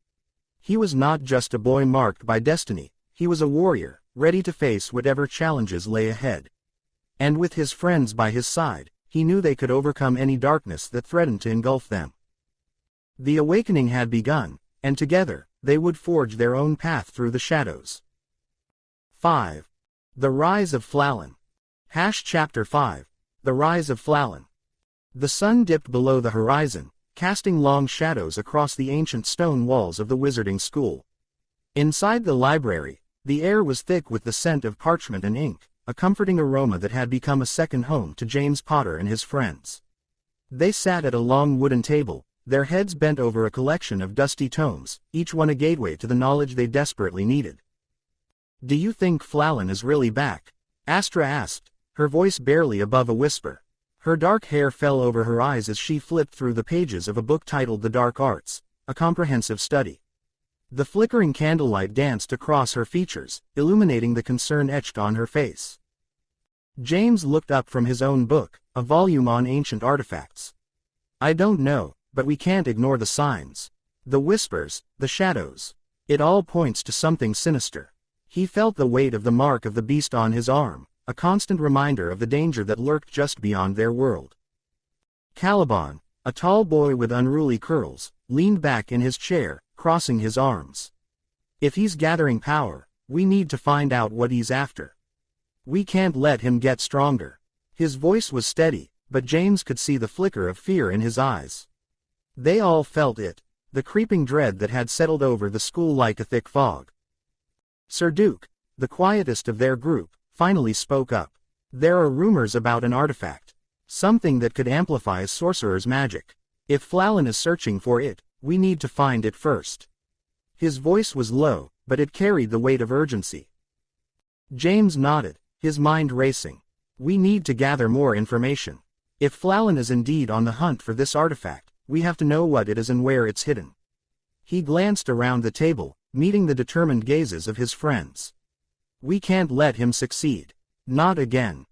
He was not just a boy marked by destiny, he was a warrior, ready to face whatever challenges lay ahead. And with his friends by his side, he knew they could overcome any darkness that threatened to engulf them. The awakening had begun, and together, they would forge their own path through the shadows. 5. The Rise of Pullen. Chapter 5. The Rise of Pullen. The sun dipped below the horizon, casting long shadows across the ancient stone walls of the wizarding school. Inside the library, the air was thick with the scent of parchment and ink, a comforting aroma that had become a second home to James Potter and his friends. They sat at a long wooden table, their heads bent over a collection of dusty tomes, each one a gateway to the knowledge they desperately needed. "Do you think Pullen is really back?" Astra asked, her voice barely above a whisper. Her dark hair fell over her eyes as she flipped through the pages of a book titled The Dark Arts, a comprehensive study. The flickering candlelight danced across her features, illuminating the concern etched on her face. James looked up from his own book, a volume on ancient artifacts. "I don't know, but we can't ignore the signs. The whispers, the shadows. It all points to something sinister." He felt the weight of the mark of the beast on his arm, a constant reminder of the danger that lurked just beyond their world. Caliban, a tall boy with unruly curls, leaned back in his chair, crossing his arms. "If he's gathering power, we need to find out what he's after. We can't let him get stronger." His voice was steady, but James could see the flicker of fear in his eyes. They all felt it, the creeping dread that had settled over the school like a thick fog. Sir Duke, the quietest of their group, finally spoke up. "There are rumors about an artifact. Something that could amplify a sorcerer's magic. If Pullen is searching for it, we need to find it first." His voice was low, but it carried the weight of urgency. James nodded, his mind racing. "We need to gather more information. If Pullen is indeed on the hunt for this artifact, we have to know what it is and where it's hidden." He glanced around the table, meeting the determined gazes of his friends. "We can't let him succeed. Not again."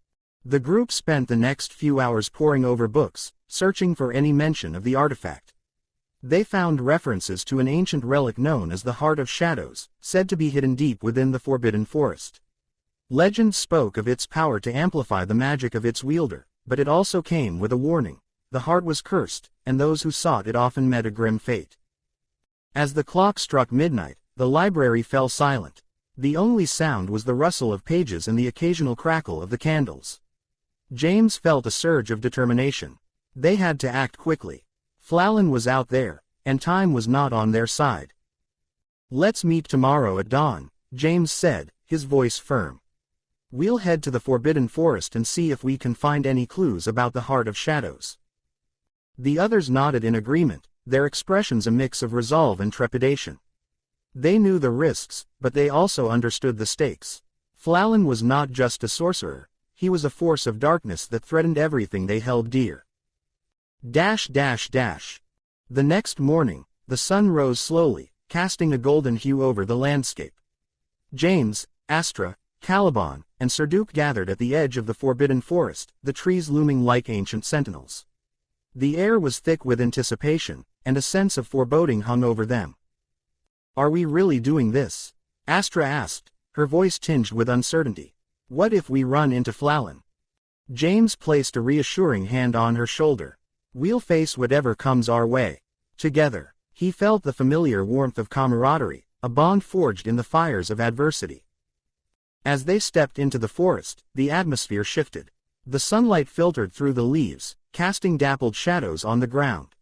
The group spent the next few hours poring over books, searching for any mention of the artifact. They found references to an ancient relic known as the Heart of Shadows, said to be hidden deep within the Forbidden Forest. Legend spoke of its power to amplify the magic of its wielder, but it also came with a warning. The heart was cursed, and those who sought it often met a grim fate. As the clock struck midnight, the library fell silent. The only sound was the rustle of pages and the occasional crackle of the candles. James felt a surge of determination. They had to act quickly. Pullen was out there, and time was not on their side. "Let's meet tomorrow at dawn," James said, his voice firm. "We'll head to the Forbidden Forest and see if we can find any clues about the Heart of Shadows." The others nodded in agreement, their expressions a mix of resolve and trepidation. They knew the risks, but they also understood the stakes. Pullen was not just a sorcerer, he was a force of darkness that threatened everything they held dear. The next morning, the sun rose slowly, casting a golden hue over the landscape. James, Astra, Caliban, and Serduk gathered at the edge of the forbidden forest, the trees looming like ancient sentinels. The air was thick with anticipation, and a sense of foreboding hung over them. "Are we really doing this?" Astra asked, her voice tinged with uncertainty. "What if we run into Pullen?" James placed a reassuring hand on her shoulder. "We'll face whatever comes our way. Together." He felt the familiar warmth of camaraderie, a bond forged in the fires of adversity. As they stepped into the forest, the atmosphere shifted. The sunlight filtered through the leaves, casting dappled shadows on the ground.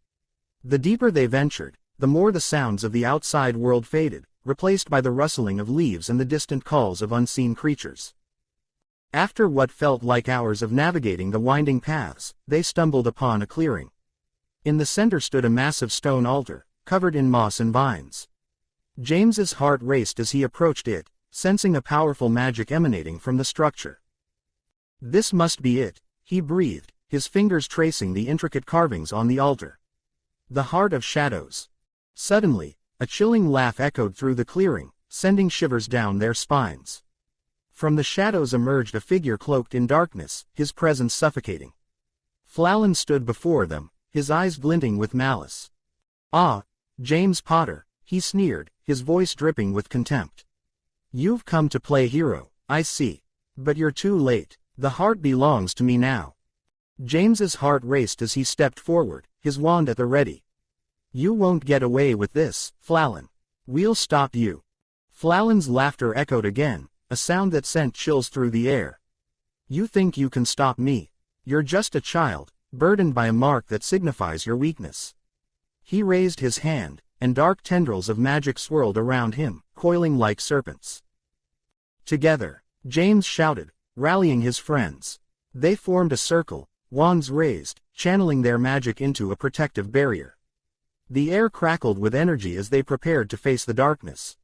The deeper they ventured, the more the sounds of the outside world faded, replaced by the rustling of leaves and the distant calls of unseen creatures. After what felt like hours of navigating the winding paths, they stumbled upon a clearing. In the center stood a massive stone altar, covered in moss and vines. James's heart raced as he approached it, sensing a powerful magic emanating from the structure. "This must be it," he breathed, his fingers tracing the intricate carvings on the altar. "The Heart of Shadows." Suddenly, a chilling laugh echoed through the clearing, sending shivers down their spines. From the shadows emerged a figure cloaked in darkness, his presence suffocating. Pullen stood before them, his eyes glinting with malice. "Ah, James Potter," he sneered, his voice dripping with contempt. "You've come to play hero, I see. But you're too late. The heart belongs to me now." James's heart raced as he stepped forward, his wand at the ready. "You won't get away with this, Pullen. We'll stop you." Pullen's laughter echoed again, a sound that sent chills through the air. "You think you can stop me? You're just a child, burdened by a mark that signifies your weakness." He raised his hand, and dark tendrils of magic swirled around him, coiling like serpents. "Together," James shouted, rallying his friends. They formed a circle, wands raised, channeling their magic into a protective barrier. The air crackled with energy as they prepared to face the darkness.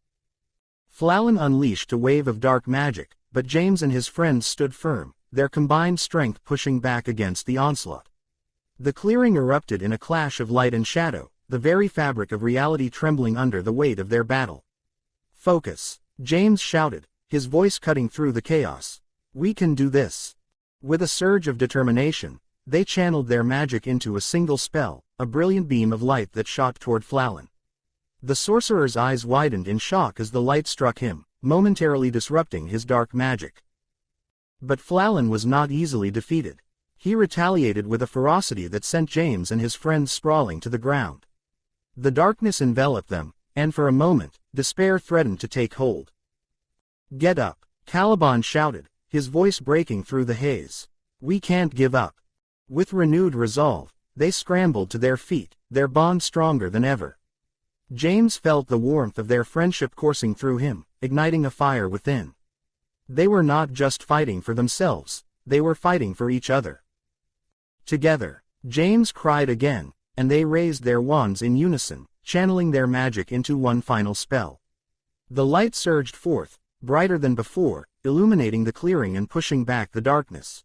Pullen unleashed a wave of dark magic, but James and his friends stood firm, their combined strength pushing back against the onslaught. The clearing erupted in a clash of light and shadow, the very fabric of reality trembling under the weight of their battle. "Focus," James shouted, his voice cutting through the chaos. "We can do this." With a surge of determination, they channeled their magic into a single spell, a brilliant beam of light that shot toward Pullen. The sorcerer's eyes widened in shock as the light struck him, momentarily disrupting his dark magic. But Pullen was not easily defeated. He retaliated with a ferocity that sent James and his friends sprawling to the ground. The darkness enveloped them, and for a moment, despair threatened to take hold. "Get up," Caliban shouted, his voice breaking through the haze. "We can't give up." With renewed resolve, they scrambled to their feet, their bond stronger than ever. James felt the warmth of their friendship coursing through him, igniting a fire within. They were not just fighting for themselves, they were fighting for each other. Together, James cried again, and they raised their wands in unison, channeling their magic into one final spell. The light surged forth, brighter than before, illuminating the clearing and pushing back the darkness.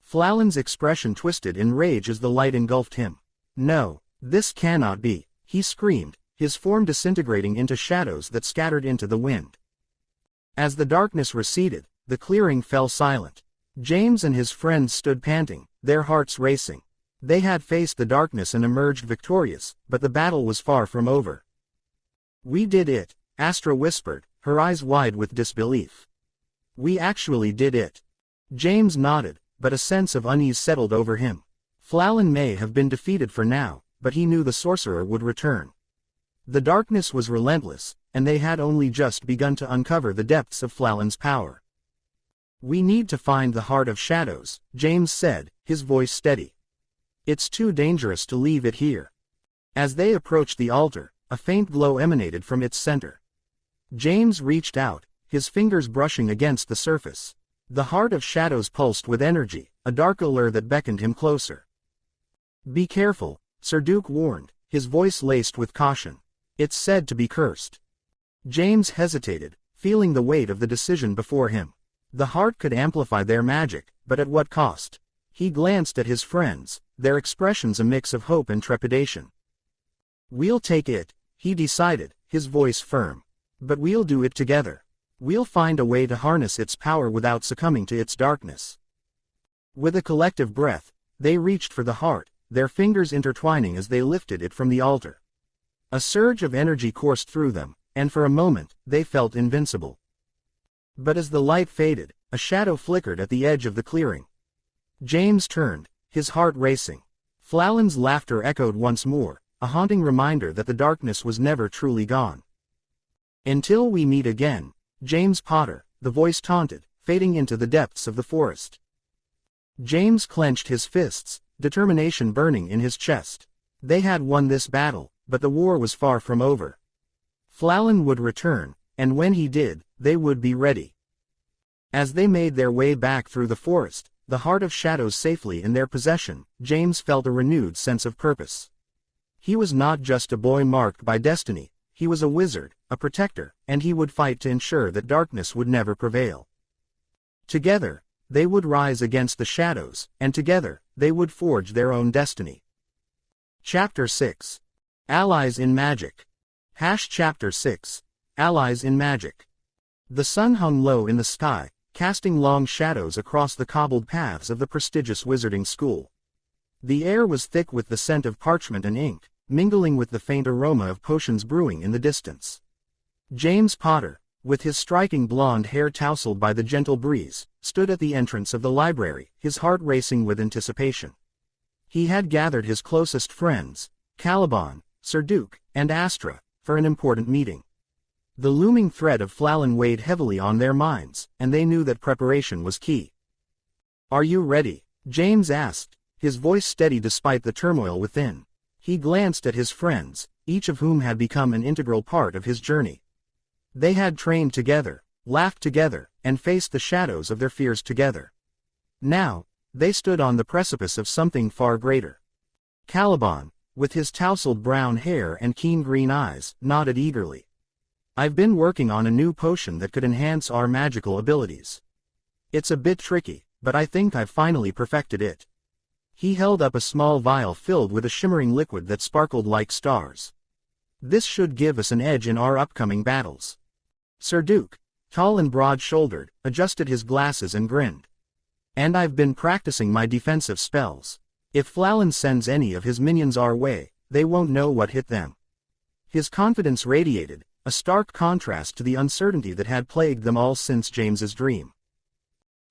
Pullen's expression twisted in rage as the light engulfed him. "No, this cannot be," he screamed, his form disintegrating into shadows that scattered into the wind. As the darkness receded, the clearing fell silent. James and his friends stood panting, their hearts racing. They had faced the darkness and emerged victorious, but the battle was far from over. "We did it," Astra whispered, her eyes wide with disbelief. "We actually did it." James nodded, but a sense of unease settled over him. Pullen may have been defeated for now, but he knew the sorcerer would return. The darkness was relentless, and they had only just begun to uncover the depths of Pullen's power. "We need to find the Heart of Shadows," James said, his voice steady. "It's too dangerous to leave it here." As they approached the altar, a faint glow emanated from its center. James reached out, his fingers brushing against the surface. The Heart of Shadows pulsed with energy, a dark allure that beckoned him closer. "Be careful," Serduk warned, his voice laced with caution. "It's said to be cursed." James hesitated, feeling the weight of the decision before him. The heart could amplify their magic, but at what cost? He glanced at his friends, their expressions a mix of hope and trepidation. "We'll take it," he decided, his voice firm. "But we'll do it together. We'll find a way to harness its power without succumbing to its darkness. With a collective breath, they reached for the heart, their fingers intertwining as they lifted it from the altar. A surge of energy coursed through them, and for a moment, they felt invincible. But as the light faded, a shadow flickered at the edge of the clearing. James turned, his heart racing. Flallan's laughter echoed once more, a haunting reminder that the darkness was never truly gone. "Until we meet again, James Potter," the voice taunted, fading into the depths of the forest. James clenched his fists, determination burning in his chest. They had won this battle, but the war was far from over. Pullen would return, and when he did, they would be ready. As they made their way back through the forest, the heart of shadows safely in their possession, James felt a renewed sense of purpose. He was not just a boy marked by destiny, he was a wizard, a protector, and he would fight to ensure that darkness would never prevail. Together, they would rise against the shadows, and together, they would forge their own destiny. Chapter 6. Allies in Magic. Chapter 6. Allies in Magic. The sun hung low in the sky, casting long shadows across the cobbled paths of the prestigious wizarding school. The air was thick with the scent of parchment and ink, mingling with the faint aroma of potions brewing in the distance. James Potter, with his striking blonde hair tousled by the gentle breeze, stood at the entrance of the library, his heart racing with anticipation. He had gathered his closest friends, Caliban, Sir Duke, and Astra, for an important meeting. The looming threat of Pullen weighed heavily on their minds, and they knew that preparation was key. "Are you ready?" James asked, his voice steady despite the turmoil within. He glanced at his friends, each of whom had become an integral part of his journey. They had trained together, laughed together, and faced the shadows of their fears together. Now, they stood on the precipice of something far greater. Caliban, with his tousled brown hair and keen green eyes, nodded eagerly. "I've been working on a new potion that could enhance our magical abilities. It's a bit tricky, but I think I've finally perfected it." He held up a small vial filled with a shimmering liquid that sparkled like stars. "This should give us an edge in our upcoming battles." Sir Duke, tall and broad-shouldered, adjusted his glasses and grinned. "And I've been practicing my defensive spells. If Pullen sends any of his minions our way, they won't know what hit them." His confidence radiated, a stark contrast to the uncertainty that had plagued them all since James's dream.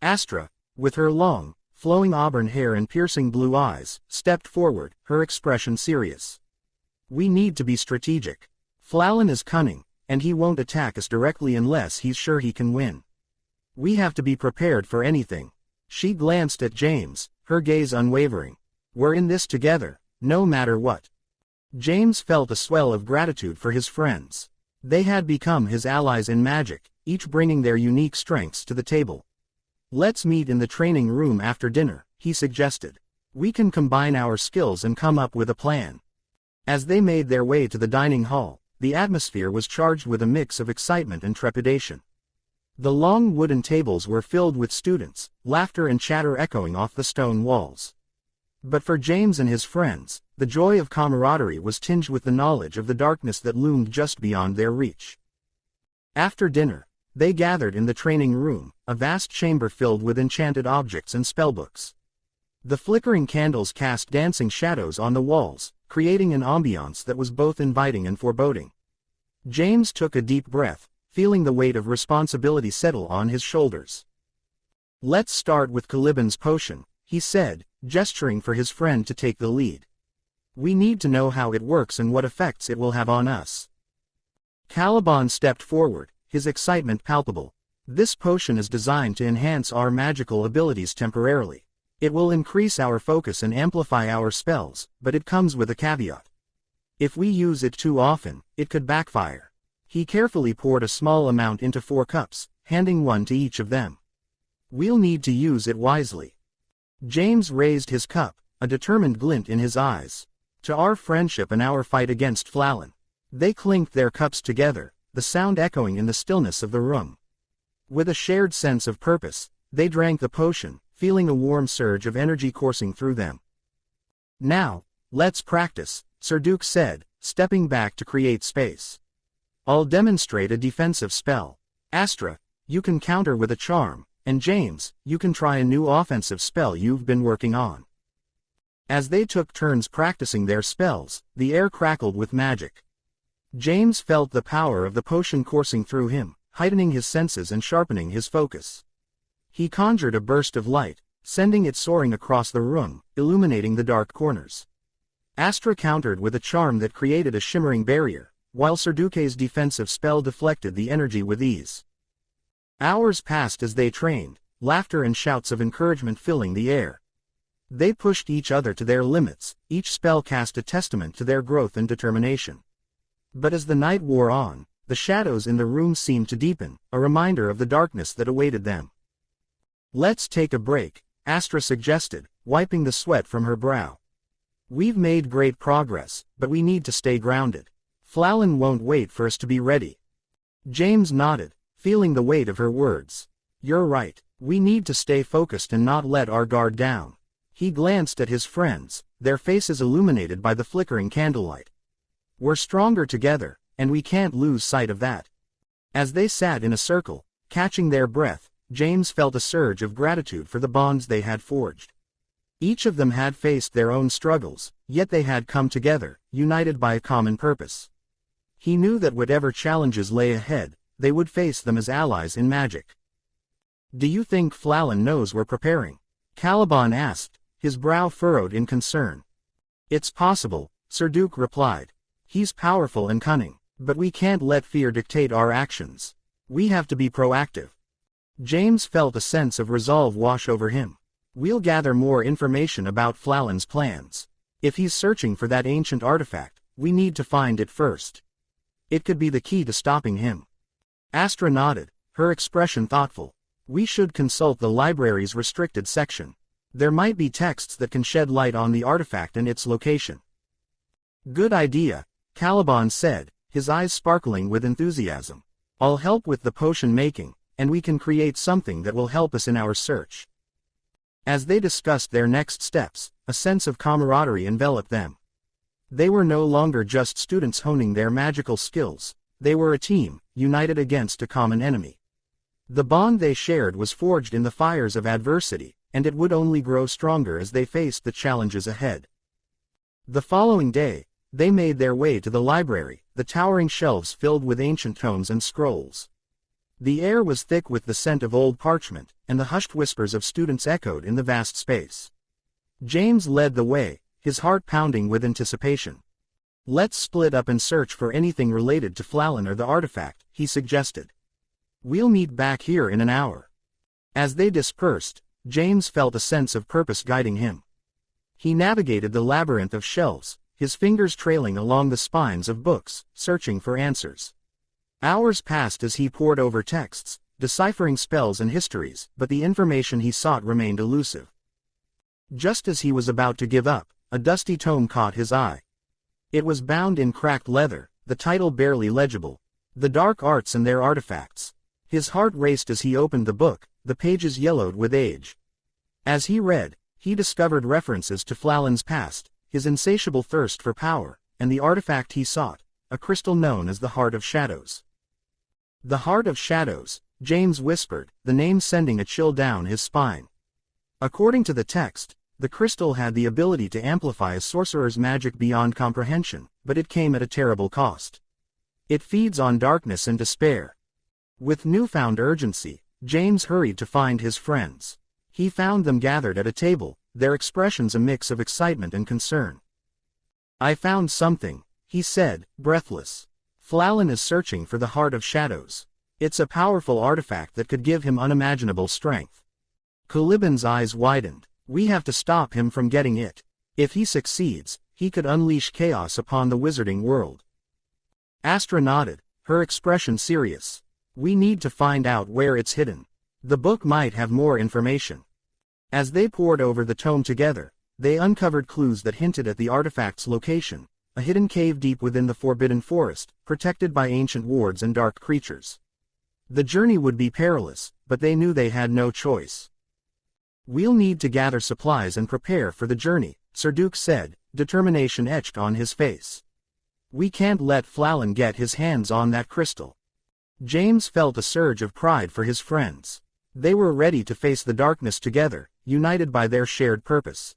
Astra, with her long, flowing auburn hair and piercing blue eyes, stepped forward, her expression serious. "We need to be strategic. Pullen is cunning, and he won't attack us directly unless he's sure he can win. We have to be prepared for anything." She glanced at James, her gaze unwavering. "We're in this together, no matter what." James felt a swell of gratitude for his friends. They had become his allies in magic, each bringing their unique strengths to the table. "Let's meet in the training room after dinner," he suggested. "We can combine our skills and come up with a plan." As they made their way to the dining hall, the atmosphere was charged with a mix of excitement and trepidation. The long wooden tables were filled with students, laughter and chatter echoing off the stone walls. But for James and his friends, the joy of camaraderie was tinged with the knowledge of the darkness that loomed just beyond their reach. After dinner, they gathered in the training room, a vast chamber filled with enchanted objects and spellbooks. The flickering candles cast dancing shadows on the walls, creating an ambiance that was both inviting and foreboding. James took a deep breath, feeling the weight of responsibility settle on his shoulders. "Let's start with Caliban's potion," he said, gesturing for his friend to take the lead. "We need to know how it works and what effects it will have on us." Caliban stepped forward, his excitement palpable. "This potion is designed to enhance our magical abilities temporarily. It will increase our focus and amplify our spells, but it comes with a caveat. If we use it too often, it could backfire." He carefully poured a small amount into 4 cups, handing one to each of them. "We'll need to use it wisely." James raised his cup, a determined glint in his eyes. "To our friendship and our fight against Pullen." They clinked their cups together, the sound echoing in the stillness of the room. With a shared sense of purpose, they drank the potion, feeling a warm surge of energy coursing through them. "Now, let's practice," Sir Duke said, stepping back to create space. "I'll demonstrate a defensive spell. Astra, you can counter with a charm, and James, you can try a new offensive spell you've been working on. As they took turns practicing their spells, the air crackled with magic. James felt the power of the potion coursing through him, heightening his senses and sharpening his focus. He conjured a burst of light, sending it soaring across the room, illuminating the dark corners. Astra countered with a charm that created a shimmering barrier, while Serduke's defensive spell deflected the energy with ease. Hours passed as they trained, laughter and shouts of encouragement filling the air. They pushed each other to their limits, each spell cast a testament to their growth and determination. But as the night wore on, the shadows in the room seemed to deepen, a reminder of the darkness that awaited them. "Let's take a break," Astra suggested, wiping the sweat from her brow. "We've made great progress, but we need to stay grounded. Fallon won't wait for us to be ready." James nodded, feeling the weight of her words. "You're right, we need to stay focused and not let our guard down." He glanced at his friends, their faces illuminated by the flickering candlelight. "We're stronger together, and we can't lose sight of that." As they sat in a circle, catching their breath, James felt a surge of gratitude for the bonds they had forged. Each of them had faced their own struggles, yet they had come together, united by a common purpose. He knew that whatever challenges lay ahead, they would face them as allies in magic. "Do you think Fallon knows we're preparing?" Caliban asked, his brow furrowed in concern. "It's possible," Serduke replied. "He's powerful and cunning, but we can't let fear dictate our actions. We have to be proactive." James felt a sense of resolve wash over him. "We'll gather more information about Fallon's plans. If he's searching for that ancient artifact, we need to find it first. It could be the key to stopping him." Astra nodded, her expression thoughtful. "We should consult the library's restricted section. There might be texts that can shed light on the artifact and its location." "Good idea," Caliban said, his eyes sparkling with enthusiasm. "I'll help with the potion making, and we can create something that will help us in our search." As they discussed their next steps, a sense of camaraderie enveloped them. They were no longer just students honing their magical skills, they were a team, united against a common enemy. The bond they shared was forged in the fires of adversity, and it would only grow stronger as they faced the challenges ahead. The following day, they made their way to the library, the towering shelves filled with ancient tomes and scrolls. The air was thick with the scent of old parchment, and the hushed whispers of students echoed in the vast space. James led the way, his heart pounding with anticipation. "Let's split up and search for anything related to Fallon or the artifact," he suggested. "We'll meet back here in an hour." As they dispersed, James felt a sense of purpose guiding him. He navigated the labyrinth of shelves, his fingers trailing along the spines of books, searching for answers. Hours passed as he pored over texts, deciphering spells and histories, but the information he sought remained elusive. Just as he was about to give up, a dusty tome caught his eye. It was bound in cracked leather, the title barely legible, "The Dark Arts and Their Artifacts." His heart raced as he opened the book, the pages yellowed with age. As he read, he discovered references to Fallon's past, his insatiable thirst for power, and the artifact he sought, a crystal known as the Heart of Shadows. "The Heart of Shadows," James whispered, the name sending a chill down his spine. According to the text, the crystal had the ability to amplify a sorcerer's magic beyond comprehension, but it came at a terrible cost. It feeds on darkness and despair. With newfound urgency, James hurried to find his friends. He found them gathered at a table, their expressions a mix of excitement and concern. "I found something," he said, breathless. "Fallon is searching for the Heart of Shadows. It's a powerful artifact that could give him unimaginable strength." Caliban's eyes widened. "We have to stop him from getting it. If he succeeds, he could unleash chaos upon the wizarding world." Astra nodded, her expression serious. "We need to find out where it's hidden. The book might have more information." As they pored over the tome together, they uncovered clues that hinted at the artifact's location, a hidden cave deep within the forbidden forest, protected by ancient wards and dark creatures. The journey would be perilous, but they knew they had no choice. "We'll need to gather supplies and prepare for the journey," Serduke said, determination etched on his face. "We can't let Fallon get his hands on that crystal." James felt a surge of pride for his friends. They were ready to face the darkness together, united by their shared purpose.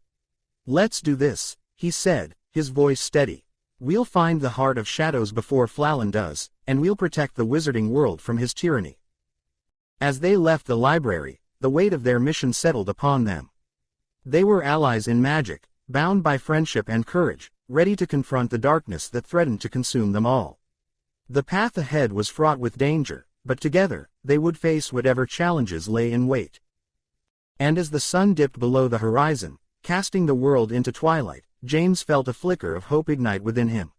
"Let's do this," he said, his voice steady. "We'll find the heart of shadows before Pullen does, and we'll protect the wizarding world from his tyranny." As they left the library, the weight of their mission settled upon them. They were allies in magic, bound by friendship and courage, ready to confront the darkness that threatened to consume them all. The path ahead was fraught with danger, but together, they would face whatever challenges lay in wait. And as the sun dipped below the horizon, casting the world into twilight, James felt a flicker of hope ignite within him.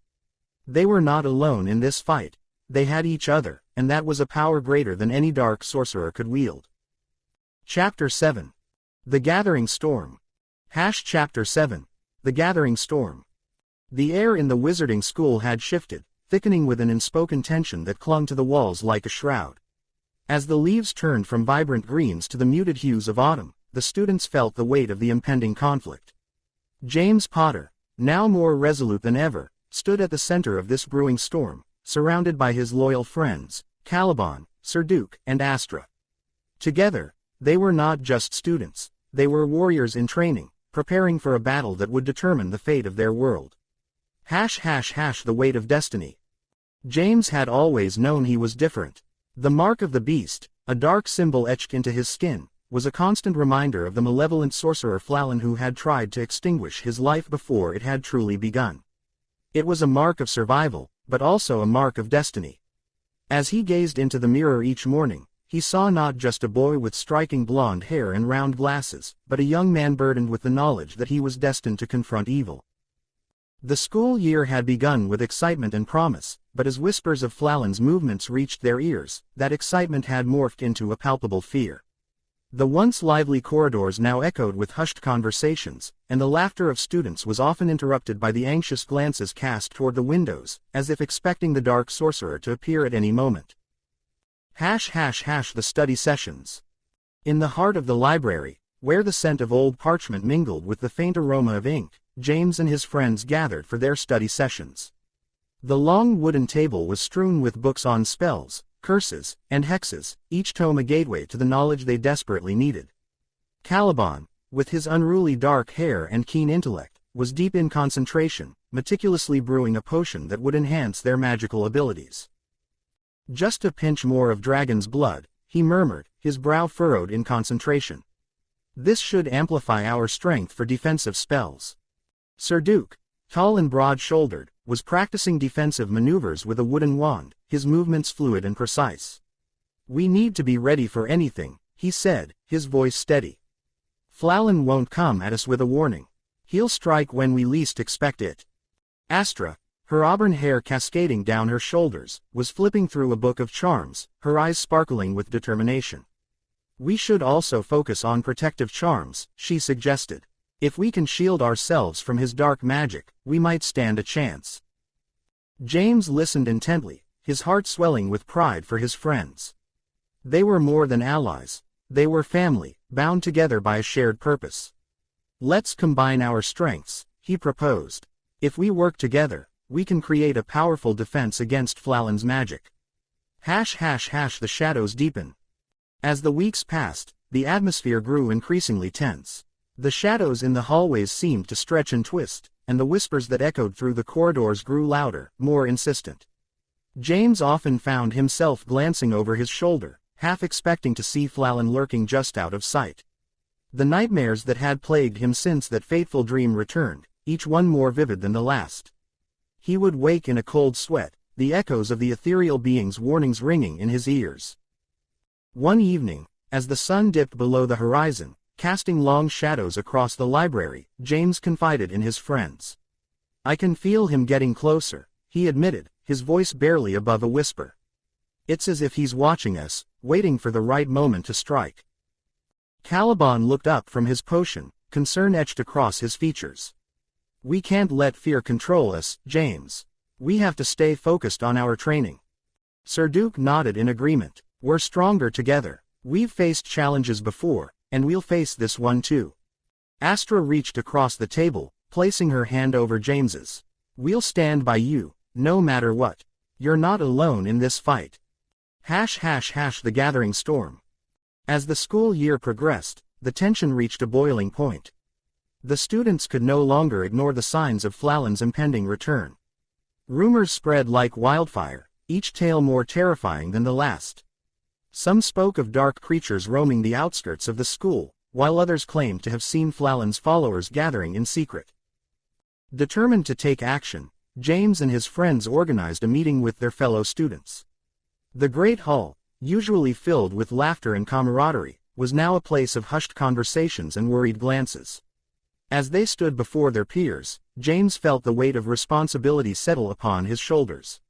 They were not alone in this fight. They had each other, and that was a power greater than any dark sorcerer could wield. Chapter 7. The Gathering Storm. Chapter 7. The Gathering Storm. The air in the wizarding school had shifted, thickening with an unspoken tension that clung to the walls like a shroud. As the leaves turned from vibrant greens to the muted hues of autumn, the students felt the weight of the impending conflict. James Potter, now more resolute than ever, stood at the center of this brewing storm, surrounded by his loyal friends, Caliban, Sir Duke, and Astra. Together, they were not just students, they were warriors in training, preparing for a battle that would determine the fate of their world. The weight of destiny. James had always known he was different. The mark of the beast, a dark symbol etched into his skin, was a constant reminder of the malevolent sorcerer Pullen who had tried to extinguish his life before it had truly begun. It was a mark of survival, but also a mark of destiny. As he gazed into the mirror each morning, he saw not just a boy with striking blonde hair and round glasses, but a young man burdened with the knowledge that he was destined to confront evil. The school year had begun with excitement and promise, but as whispers of Pullen's movements reached their ears, that excitement had morphed into a palpable fear. The once lively corridors now echoed with hushed conversations, and the laughter of students was often interrupted by the anxious glances cast toward the windows, as if expecting the dark sorcerer to appear at any moment. The study sessions. In the heart of the library, where the scent of old parchment mingled with the faint aroma of ink, James and his friends gathered for their study sessions. The long wooden table was strewn with books on spells, curses, and hexes, each tome a gateway to the knowledge they desperately needed. Caliban, with his unruly dark hair and keen intellect, was deep in concentration, meticulously brewing a potion that would enhance their magical abilities. "Just a pinch more of dragon's blood," he murmured, his brow furrowed in concentration. "This should amplify our strength for defensive spells." Sir Duke, tall and broad-shouldered, was practicing defensive maneuvers with a wooden wand, his movements fluid and precise. "We need to be ready for anything," he said, his voice steady. "Pullen won't come at us with a warning. He'll strike when we least expect it." Astra, her auburn hair cascading down her shoulders, was flipping through a book of charms, her eyes sparkling with determination. "We should also focus on protective charms," she suggested. "If we can shield ourselves from his dark magic, we might stand a chance." James listened intently, his heart swelling with pride for his friends. They were more than allies. They were family, bound together by a shared purpose. "Let's combine our strengths," he proposed. "If we work together, we can create a powerful defense against Pullen's magic." The shadows deepen. As the weeks passed, the atmosphere grew increasingly tense. The shadows in the hallways seemed to stretch and twist, and the whispers that echoed through the corridors grew louder, more insistent. James often found himself glancing over his shoulder, half expecting to see Pullen lurking just out of sight. The nightmares that had plagued him since that fateful dream returned, each one more vivid than the last. He would wake in a cold sweat, the echoes of the ethereal being's warnings ringing in his ears. One evening, as the sun dipped below the horizon, casting long shadows across the library, James confided in his friends. "I can feel him getting closer," he admitted, his voice barely above a whisper. "It's as if he's watching us, waiting for the right moment to strike." Caliban looked up from his potion, concern etched across his features. "We can't let fear control us, James. We have to stay focused on our training." Sir Duke nodded in agreement. "We're stronger together. We've faced challenges before, and we'll face this one too." Astra reached across the table, placing her hand over James's. "We'll stand by you, no matter what. You're not alone in this fight." The gathering storm. As the school year progressed, the tension reached a boiling point. The students could no longer ignore the signs of Flallen's impending return. Rumors spread like wildfire, each tale more terrifying than the last. Some spoke of dark creatures roaming the outskirts of the school, while others claimed to have seen Flallen's followers gathering in secret. Determined to take action, James and his friends organized a meeting with their fellow students. The great hall, usually filled with laughter and camaraderie, was now a place of hushed conversations and worried glances. As they stood before their peers, James felt the weight of responsibility settle upon his shoulders.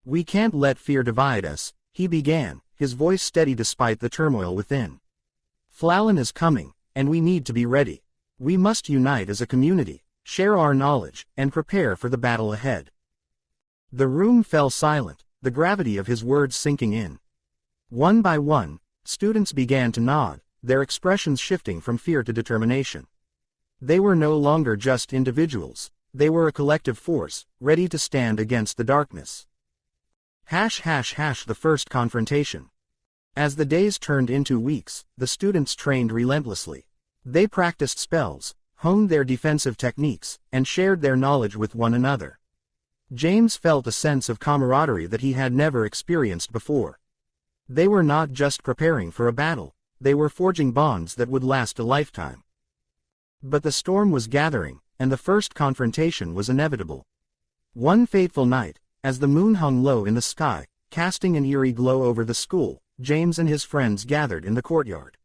"We can't let fear divide us," he began, his voice steady despite the turmoil within. "Flallen is coming, and we need to be ready. We must unite as a community, share our knowledge, and prepare for the battle ahead." The room fell silent, the gravity of his words sinking in. One by one, students began to nod, their expressions shifting from fear to determination. They were no longer just individuals, they were a collective force, ready to stand against the darkness. The first confrontation. As the days turned into weeks, the students trained relentlessly. They practiced spells, honed their defensive techniques, and shared their knowledge with one another. James felt a sense of camaraderie that he had never experienced before. They were not just preparing for a battle, they were forging bonds that would last a lifetime. But the storm was gathering, and the first confrontation was inevitable. One fateful night, as the moon hung low in the sky, casting an eerie glow over the school, James and his friends gathered in the courtyard.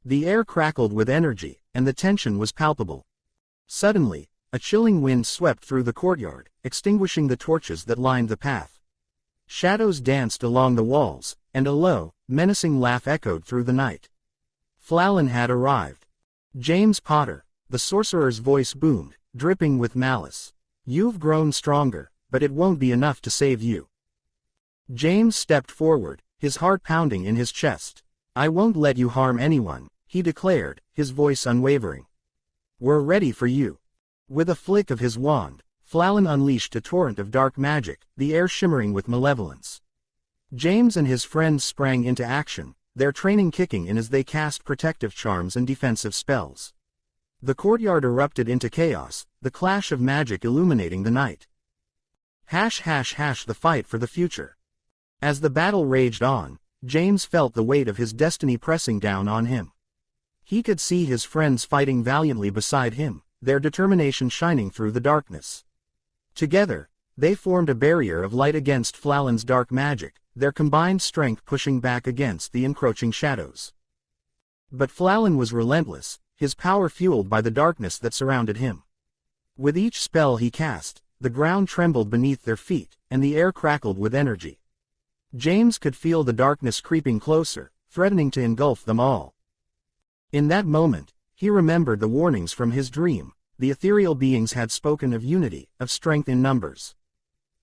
The air crackled with energy, and the tension was palpable. Suddenly, a chilling wind swept through the courtyard, extinguishing the torches that lined the path. Shadows danced along the walls, and a low, menacing laugh echoed through the night. Flallen had arrived. "James Potter," the sorcerer's voice boomed, dripping with malice. "You've grown stronger, but it won't be enough to save you." James stepped forward, his heart pounding in his chest. "I won't let you harm anyone," he declared, his voice unwavering. "We're ready for you." With a flick of his wand, Flallen unleashed a torrent of dark magic, the air shimmering with malevolence. James and his friends sprang into action, their training kicking in as they cast protective charms and defensive spells. The courtyard erupted into chaos, the clash of magic illuminating the night. The fight for the future. As the battle raged on, James felt the weight of his destiny pressing down on him. He could see his friends fighting valiantly beside him, their determination shining through the darkness. Together, they formed a barrier of light against Flallen's dark magic, their combined strength pushing back against the encroaching shadows. But Flallen was relentless, his power fueled by the darkness that surrounded him. With each spell he cast, the ground trembled beneath their feet, and the air crackled with energy. James could feel the darkness creeping closer, threatening to engulf them all. In that moment, he remembered the warnings from his dream. The ethereal beings had spoken of unity, of strength in numbers.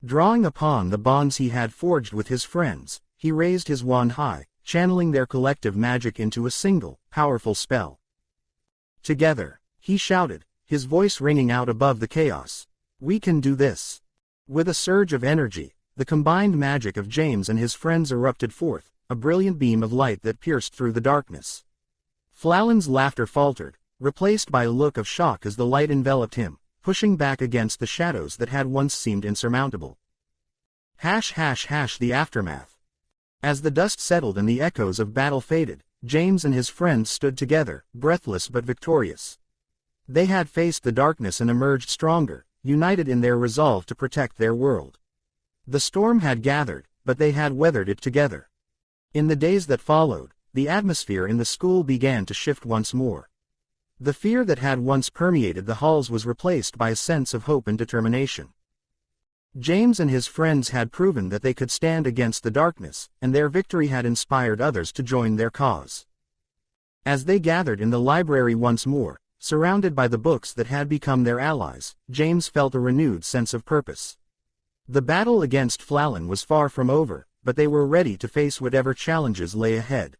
Drawing upon the bonds he had forged with his friends, he raised his wand high, channeling their collective magic into a single, powerful spell. "Together," he shouted, his voice ringing out above the chaos. "We can do this." With a surge of energy, the combined magic of James and his friends erupted forth, a brilliant beam of light that pierced through the darkness. Flallen's laughter faltered, replaced by a look of shock as the light enveloped him, pushing back against the shadows that had once seemed insurmountable. The aftermath. As the dust settled and the echoes of battle faded, James and his friends stood together, breathless but victorious. They had faced the darkness and emerged stronger, united in their resolve to protect their world. The storm had gathered, but they had weathered it together. In the days that followed, the atmosphere in the school began to shift once more. The fear that had once permeated the halls was replaced by a sense of hope and determination. James and his friends had proven that they could stand against the darkness, and their victory had inspired others to join their cause. As they gathered in the library once more, surrounded by the books that had become their allies, James felt a renewed sense of purpose. The battle against Flallen was far from over, but they were ready to face whatever challenges lay ahead.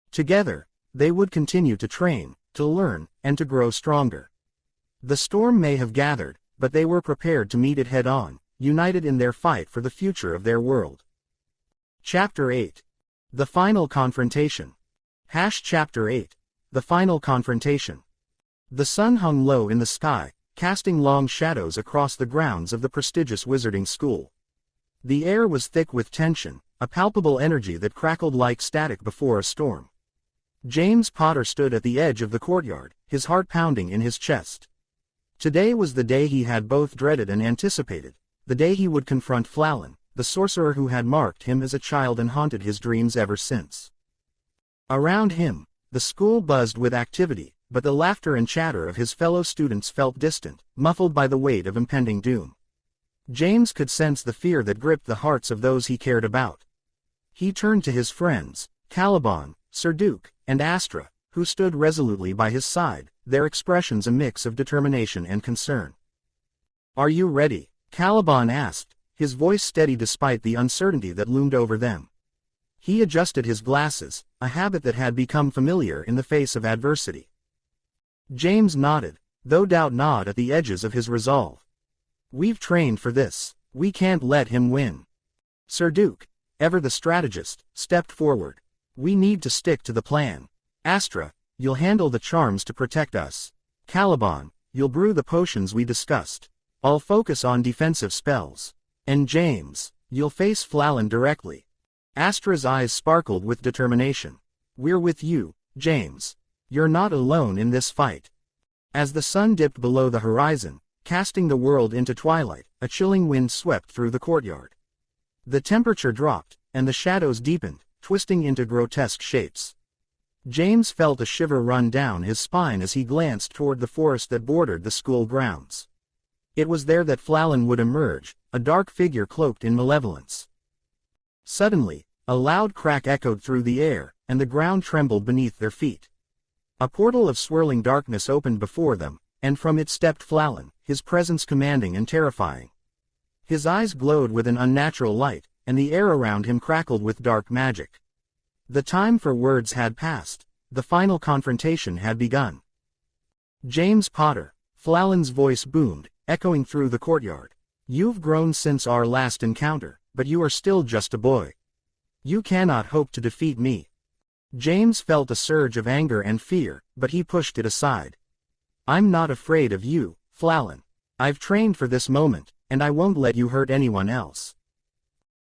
Together, they would continue to train, to learn, and to grow stronger. The storm may have gathered, but they were prepared to meet it head-on, united in their fight for the future of their world. Chapter 8. The Final Confrontation. Chapter 8. The Final Confrontation. The sun hung low in the sky, casting long shadows across the grounds of the prestigious wizarding school. The air was thick with tension, a palpable energy that crackled like static before a storm. James Potter stood at the edge of the courtyard, his heart pounding in his chest. Today was the day he had both dreaded and anticipated, the day he would confront Pullen, the sorcerer who had marked him as a child and haunted his dreams ever since. Around him, the school buzzed with activity, but the laughter and chatter of his fellow students felt distant, muffled by the weight of impending doom. James could sense the fear that gripped the hearts of those he cared about. He turned to his friends, Caliban, Sir Duke, and Astra, who stood resolutely by his side, their expressions a mix of determination and concern. "Are you ready?" Caliban asked, his voice steady despite the uncertainty that loomed over them. He adjusted his glasses, a habit that had become familiar in the face of adversity. James nodded, though doubt gnawed at the edges of his resolve. "We've trained for this. We can't let him win." Sir Duke, ever the strategist, stepped forward. "We need to stick to the plan. Astra, you'll handle the charms to protect us. Caliban, you'll brew the potions we discussed. I'll focus on defensive spells. And James, you'll face Pullen directly." Astra's eyes sparkled with determination. "We're with you, James. You're not alone in this fight." As the sun dipped below the horizon, casting the world into twilight, a chilling wind swept through the courtyard. The temperature dropped, and the shadows deepened, twisting into grotesque shapes. James felt a shiver run down his spine as he glanced toward the forest that bordered the school grounds. It was there that Pullen would emerge, a dark figure cloaked in malevolence. Suddenly, a loud crack echoed through the air, and the ground trembled beneath their feet. A portal of swirling darkness opened before them, and from it stepped Pullen, his presence commanding and terrifying. His eyes glowed with an unnatural light, and the air around him crackled with dark magic. The time for words had passed. The final confrontation had begun. "James Potter," Pullen's voice boomed, echoing through the courtyard. "You've grown since our last encounter, but you are still just a boy. You cannot hope to defeat me." James felt a surge of anger and fear, but he pushed it aside. "I'm not afraid of you, Pullen. I've trained for this moment, and I won't let you hurt anyone else."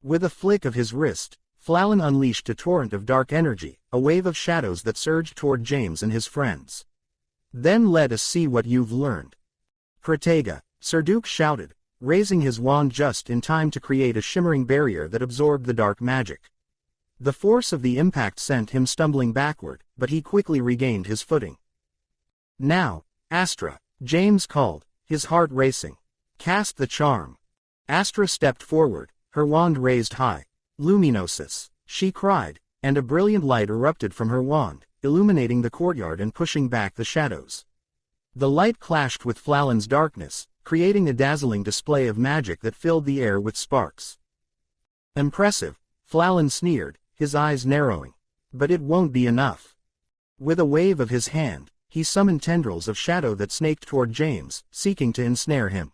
With a flick of his wrist, Pullen unleashed a torrent of dark energy, a wave of shadows that surged toward James and his friends. "Then let us see what you've learned." "Protega," Sir Duke shouted, raising his wand just in time to create a shimmering barrier that absorbed the dark magic. The force of the impact sent him stumbling backward, but he quickly regained his footing. "Now, Astra," James called, his heart racing. "Cast the charm." Astra stepped forward, her wand raised high. "Luminosus," she cried, and a brilliant light erupted from her wand, illuminating the courtyard and pushing back the shadows. The light clashed with Pullen's darkness, creating a dazzling display of magic that filled the air with sparks. "Impressive," Pullen sneered, his eyes narrowing. "But it won't be enough." With a wave of his hand, he summoned tendrils of shadow that snaked toward James, seeking to ensnare him.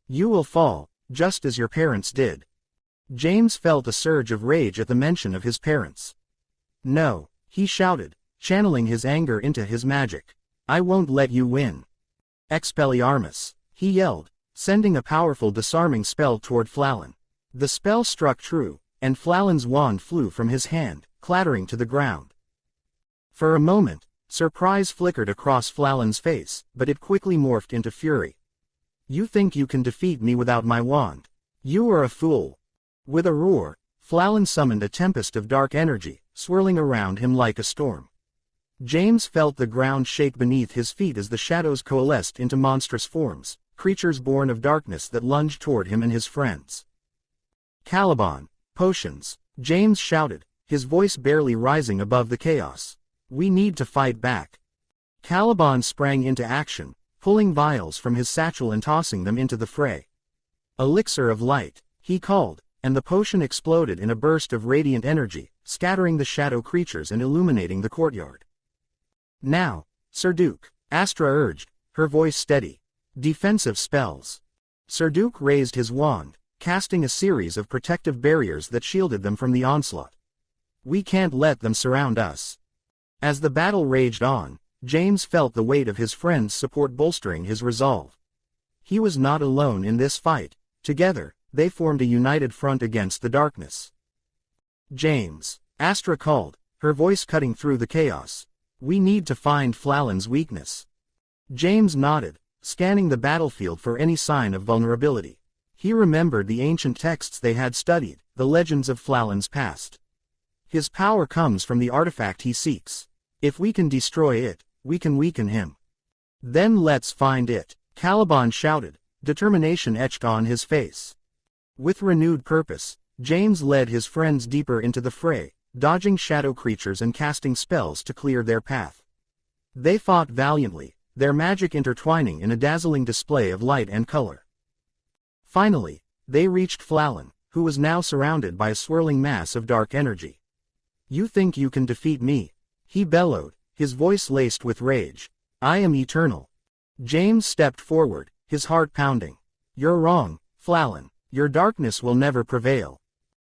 "You will fall, just as your parents did." James felt a surge of rage at the mention of his parents. "No," he shouted, channeling his anger into his magic. "I won't let you win." "Expelliarmus," he yelled, sending a powerful disarming spell toward Pullen. The spell struck true, and Pullen's wand flew from his hand, clattering to the ground. For a moment, surprise flickered across Pullen's face, but it quickly morphed into fury. "You think you can defeat me without my wand? You are a fool." With a roar, Pullen summoned a tempest of dark energy, swirling around him like a storm. James felt the ground shake beneath his feet as the shadows coalesced into monstrous forms, creatures born of darkness that lunged toward him and his friends. "Caliban, potions," James shouted, his voice barely rising above the chaos. "We need to fight back." Caliban sprang into action, pulling vials from his satchel and tossing them into the fray. "Elixir of light," he called, and the potion exploded in a burst of radiant energy, scattering the shadow creatures and illuminating the courtyard. "Now, Sir Duke," Astra urged, her voice steady. "Defensive spells." Sir Duke raised his wand, casting a series of protective barriers that shielded them from the onslaught. We can't let them surround us. As the battle raged on, James felt the weight of his friends' support bolstering his resolve. He was not alone in this fight. Together, they formed a united front against the darkness. James, Astra called, her voice cutting through the chaos. We need to find Flallan's weakness. James nodded, scanning the battlefield for any sign of vulnerability. He remembered the ancient texts they had studied, the legends of Flallan's past. His power comes from the artifact he seeks. If we can destroy it, we can weaken him. Then let's find it, Caliban shouted, determination etched on his face. With renewed purpose, James led his friends deeper into the fray, dodging shadow creatures and casting spells to clear their path. They fought valiantly, their magic intertwining in a dazzling display of light and color. Finally, they reached Pullen, who was now surrounded by a swirling mass of dark energy. You think you can defeat me? He bellowed, his voice laced with rage. I am eternal. James stepped forward, his heart pounding. You're wrong, Pullen. Your darkness will never prevail.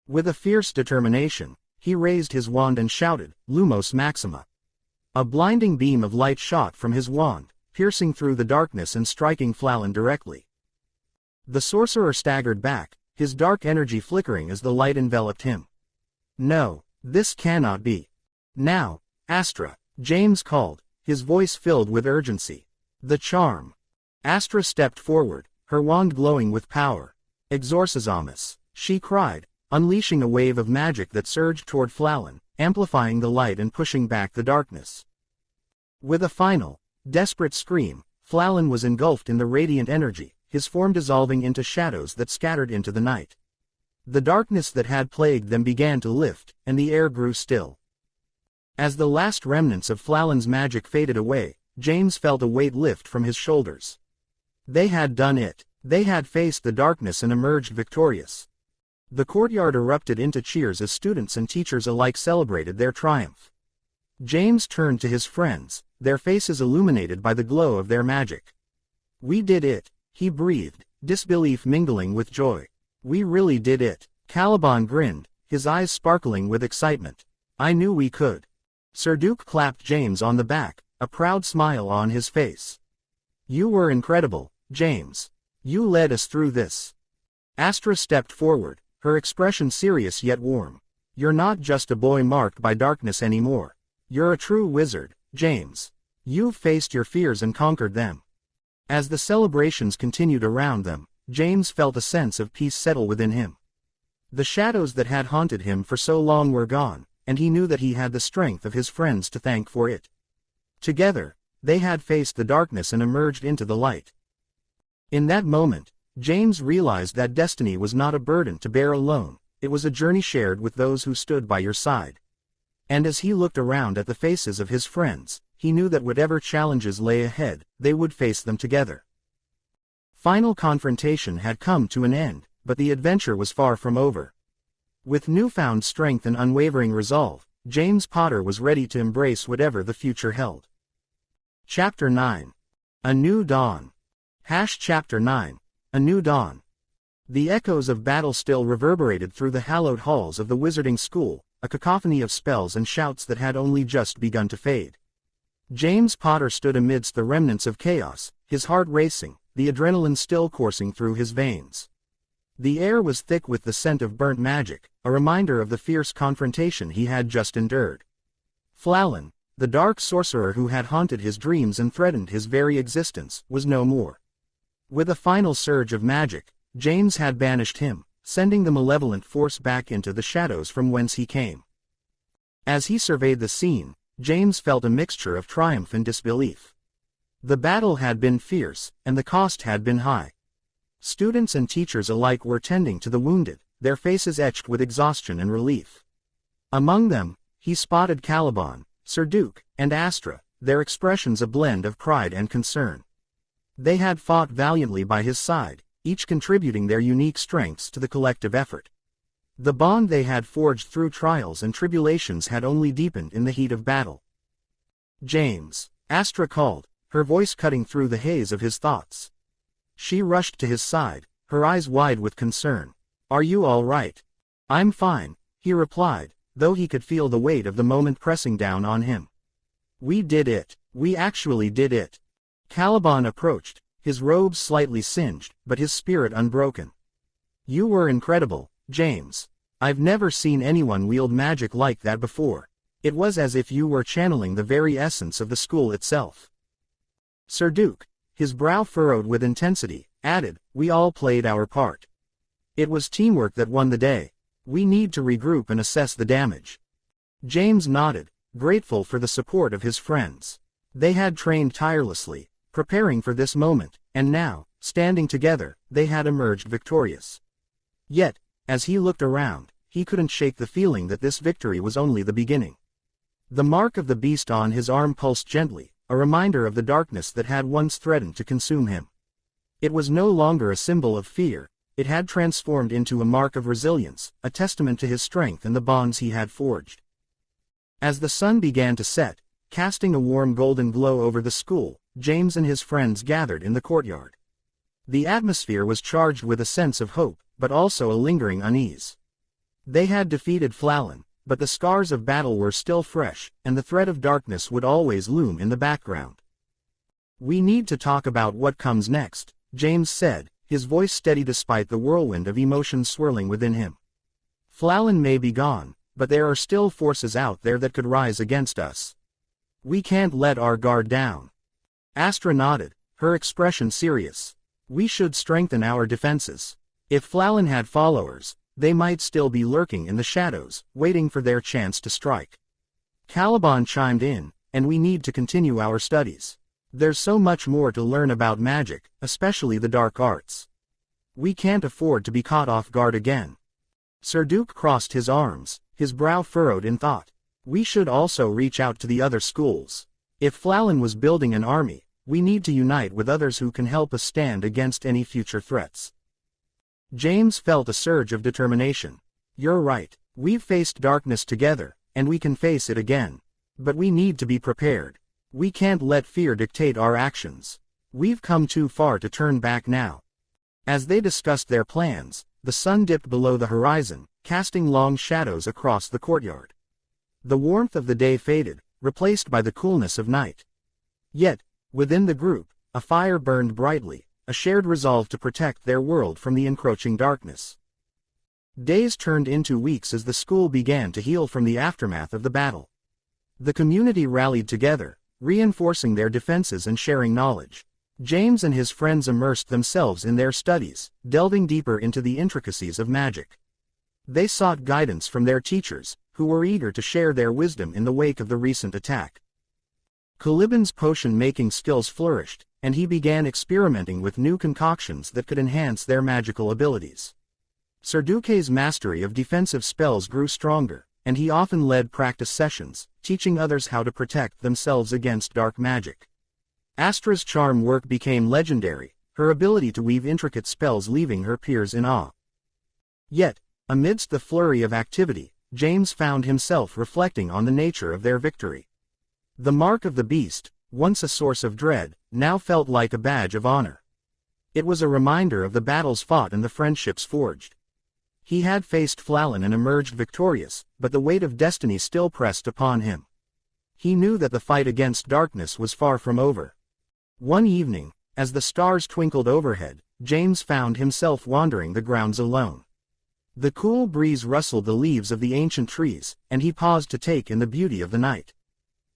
With a fierce determination, he raised his wand and shouted, Lumos Maxima. A blinding beam of light shot from his wand, piercing through the darkness and striking Pullen directly. The sorcerer staggered back, his dark energy flickering as the light enveloped him. No, this cannot be. Now, Astra, James called, his voice filled with urgency. The charm. Astra stepped forward, her wand glowing with power. Exorcismus, she cried, unleashing a wave of magic that surged toward Pullen, amplifying the light and pushing back the darkness. With a final, desperate scream, Pullen was engulfed in the radiant energy, his form dissolving into shadows that scattered into the night. The darkness that had plagued them began to lift, and the air grew still. As the last remnants of Pullen's magic faded away, James felt a weight lift from his shoulders. They had done it. They had faced the darkness and emerged victorious. The courtyard erupted into cheers as students and teachers alike celebrated their triumph. James turned to his friends, their faces illuminated by the glow of their magic. We did it, he breathed, disbelief mingling with joy. We really did it. Caliban grinned, his eyes sparkling with excitement. I knew we could. Sir Duke clapped James on the back, a proud smile on his face. You were incredible, James. You led us through this. Astra stepped forward, her expression serious yet warm. You're not just a boy marked by darkness anymore. You're a true wizard, James. You've faced your fears and conquered them. As the celebrations continued around them, James felt a sense of peace settle within him. The shadows that had haunted him for so long were gone, and he knew that he had the strength of his friends to thank for it. Together, they had faced the darkness and emerged into the light. In that moment, James realized that destiny was not a burden to bear alone, it was a journey shared with those who stood by your side. And as he looked around at the faces of his friends, he knew that whatever challenges lay ahead, they would face them together. Final confrontation had come to an end, but the adventure was far from over. With newfound strength and unwavering resolve, James Potter was ready to embrace whatever the future held. Chapter 9. A New Dawn. Chapter 9. A New Dawn. The echoes of battle still reverberated through the hallowed halls of the wizarding school, a cacophony of spells and shouts that had only just begun to fade. James Potter stood amidst the remnants of chaos, his heart racing, the adrenaline still coursing through his veins. The air was thick with the scent of burnt magic, a reminder of the fierce confrontation he had just endured. Pullen, the dark sorcerer who had haunted his dreams and threatened his very existence, was no more. With a final surge of magic, James had banished him, sending the malevolent force back into the shadows from whence he came. As he surveyed the scene, James felt a mixture of triumph and disbelief. The battle had been fierce, and the cost had been high. Students and teachers alike were tending to the wounded, their faces etched with exhaustion and relief. Among them, he spotted Caliban, Sir Duke, and Astra, their expressions a blend of pride and concern. They had fought valiantly by his side, each contributing their unique strengths to the collective effort. The bond they had forged through trials and tribulations had only deepened in the heat of battle. James, Astra called, her voice cutting through the haze of his thoughts. She rushed to his side, her eyes wide with concern. Are you all right? I'm fine, he replied, though he could feel the weight of the moment pressing down on him. We did it. We actually did it. Caliban approached, his robes slightly singed, but his spirit unbroken. You were incredible, James. I've never seen anyone wield magic like that before. It was as if you were channeling the very essence of the school itself. Sir Duke, his brow furrowed with intensity, added, we all played our part. It was teamwork that won the day. We need to regroup and assess the damage. James nodded, grateful for the support of his friends. They had trained tirelessly, preparing for this moment, and now, standing together, they had emerged victorious. Yet, as he looked around, he couldn't shake the feeling that this victory was only the beginning. The mark of the beast on his arm pulsed gently, a reminder of the darkness that had once threatened to consume him. It was no longer a symbol of fear, it had transformed into a mark of resilience, a testament to his strength and the bonds he had forged. As the sun began to set, casting a warm golden glow over the school, James and his friends gathered in the courtyard. The atmosphere was charged with a sense of hope, but also a lingering unease. They had defeated Pullen, but the scars of battle were still fresh, and the threat of darkness would always loom in the background. We need to talk about what comes next, James said, his voice steady despite the whirlwind of emotions swirling within him. Pullen may be gone, but there are still forces out there that could rise against us. We can't let our guard down. Astra nodded, her expression serious. We should strengthen our defenses. If Pullen had followers, they might still be lurking in the shadows, waiting for their chance to strike. Caliban chimed in, and we need to continue our studies. There's so much more to learn about magic, especially the dark arts. We can't afford to be caught off guard again. Sir Duke crossed his arms, his brow furrowed in thought. We should also reach out to the other schools. If Pullen was building an army, we need to unite with others who can help us stand against any future threats. James felt a surge of determination. You're right, we've faced darkness together, and we can face it again. But we need to be prepared. We can't let fear dictate our actions. We've come too far to turn back now. As they discussed their plans, the sun dipped below the horizon, casting long shadows across the courtyard. The warmth of the day faded, replaced by the coolness of night. Yet, within the group, a fire burned brightly, a shared resolve to protect their world from the encroaching darkness. Days turned into weeks as the school began to heal from the aftermath of the battle. The community rallied together, reinforcing their defenses and sharing knowledge. James and his friends immersed themselves in their studies, delving deeper into the intricacies of magic. They sought guidance from their teachers, who were eager to share their wisdom in the wake of the recent attack. Caliban's potion-making skills flourished, and he began experimenting with new concoctions that could enhance their magical abilities. Sir Duque's mastery of defensive spells grew stronger, and he often led practice sessions, teaching others how to protect themselves against dark magic. Astra's charm work became legendary, her ability to weave intricate spells leaving her peers in awe. Yet, amidst the flurry of activity, James found himself reflecting on the nature of their victory. The mark of the beast, once a source of dread, now felt like a badge of honor. It was a reminder of the battles fought and the friendships forged. He had faced Pullen and emerged victorious, but the weight of destiny still pressed upon him. He knew that the fight against darkness was far from over. One evening, as the stars twinkled overhead, James found himself wandering the grounds alone. The cool breeze rustled the leaves of the ancient trees, and he paused to take in the beauty of the night.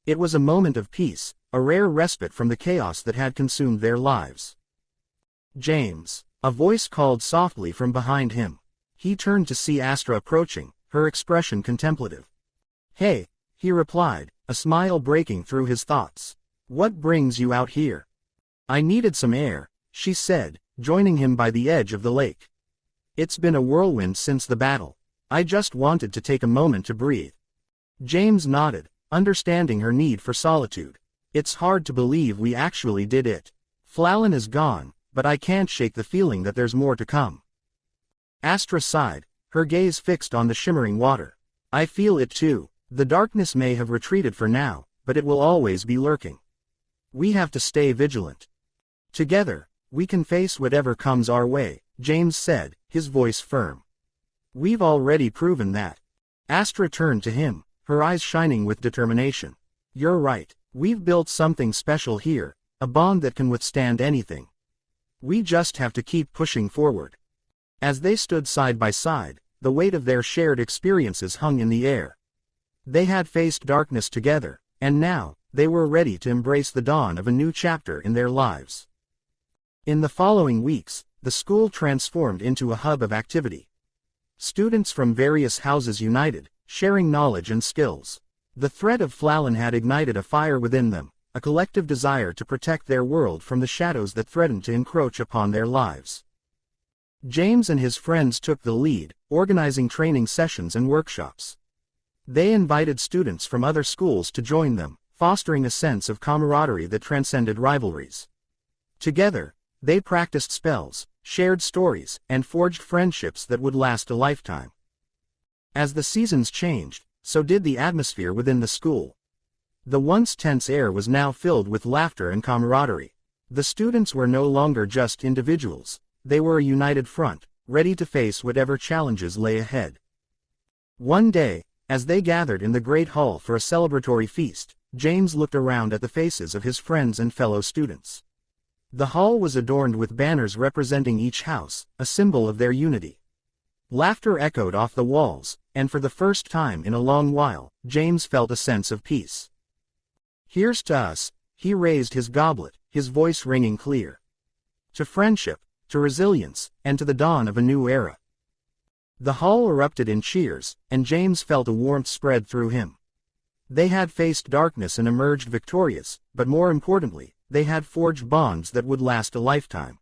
It was a moment of peace, a rare respite from the chaos that had consumed their lives. James, a voice called softly from behind him. He turned to see Astra approaching, her expression contemplative. Hey, he replied, a smile breaking through his thoughts. What brings you out here? I needed some air, she said, joining him by the edge of the lake. It's been a whirlwind since the battle. I just wanted to take a moment to breathe. James nodded, understanding her need for solitude. It's hard to believe we actually did it. Pullen is gone, but I can't shake the feeling that there's more to come. Astra sighed, her gaze fixed on the shimmering water. I feel it too. The darkness may have retreated for now, but it will always be lurking. We have to stay vigilant. Together, we can face whatever comes our way, James said, his voice firm. We've already proven that. Astra turned to him, her eyes shining with determination. You're right. We've built something special here, a bond that can withstand anything. We just have to keep pushing forward. As they stood side by side, the weight of their shared experiences hung in the air. They had faced darkness together, and now, they were ready to embrace the dawn of a new chapter in their lives. In the following weeks, the school transformed into a hub of activity. Students from various houses united, sharing knowledge and skills. The threat of Pullen had ignited a fire within them, a collective desire to protect their world from the shadows that threatened to encroach upon their lives. James and his friends took the lead, organizing training sessions and workshops. They invited students from other schools to join them, fostering a sense of camaraderie that transcended rivalries. Together, they practiced spells, shared stories, and forged friendships that would last a lifetime. As the seasons changed, so did the atmosphere within the school. The once tense air was now filled with laughter and camaraderie. The students were no longer just individuals, they were a united front, ready to face whatever challenges lay ahead. One day, as they gathered in the great hall for a celebratory feast, James looked around at the faces of his friends and fellow students. The hall was adorned with banners representing each house, a symbol of their unity. Laughter echoed off the walls, and for the first time in a long while, James felt a sense of peace. Here's to us, he raised his goblet, his voice ringing clear. To friendship, to resilience, and to the dawn of a new era. The hall erupted in cheers, and James felt a warmth spread through him. They had faced darkness and emerged victorious, but more importantly, they had forged bonds that would last a lifetime.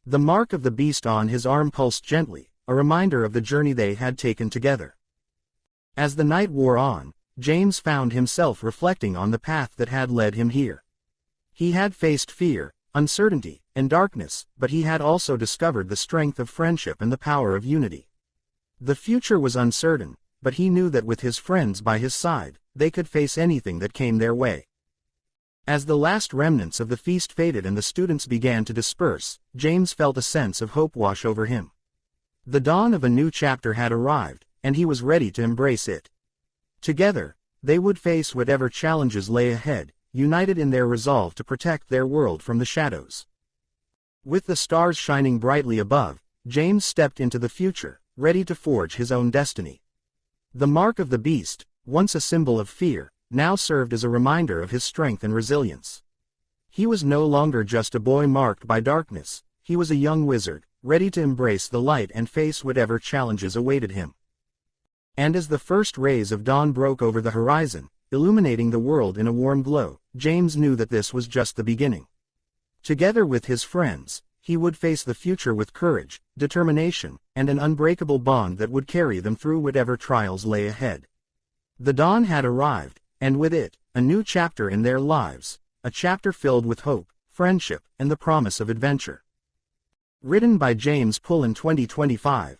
The mark of the beast on his arm pulsed gently, a reminder of the journey they had taken together. As the night wore on, James found himself reflecting on the path that had led him here. He had faced fear, uncertainty, and darkness, but he had also discovered the strength of friendship and the power of unity. The future was uncertain, but he knew that with his friends by his side, they could face anything that came their way. As the last remnants of the feast faded and the students began to disperse, James felt a sense of hope wash over him. The dawn of a new chapter had arrived, and he was ready to embrace it. Together, they would face whatever challenges lay ahead, united in their resolve to protect their world from the shadows. With the stars shining brightly above, James stepped into the future, ready to forge his own destiny. The mark of the beast, once a symbol of fear, now served as a reminder of his strength and resilience. He was no longer just a boy marked by darkness, he was a young wizard, ready to embrace the light and face whatever challenges awaited him. And as the first rays of dawn broke over the horizon, illuminating the world in a warm glow, James knew that this was just the beginning. Together with his friends, he would face the future with courage, determination, and an unbreakable bond that would carry them through whatever trials lay ahead. The dawn had arrived, and with it, a new chapter in their lives, a chapter filled with hope, friendship, and the promise of adventure. Written by James Pullen 2025.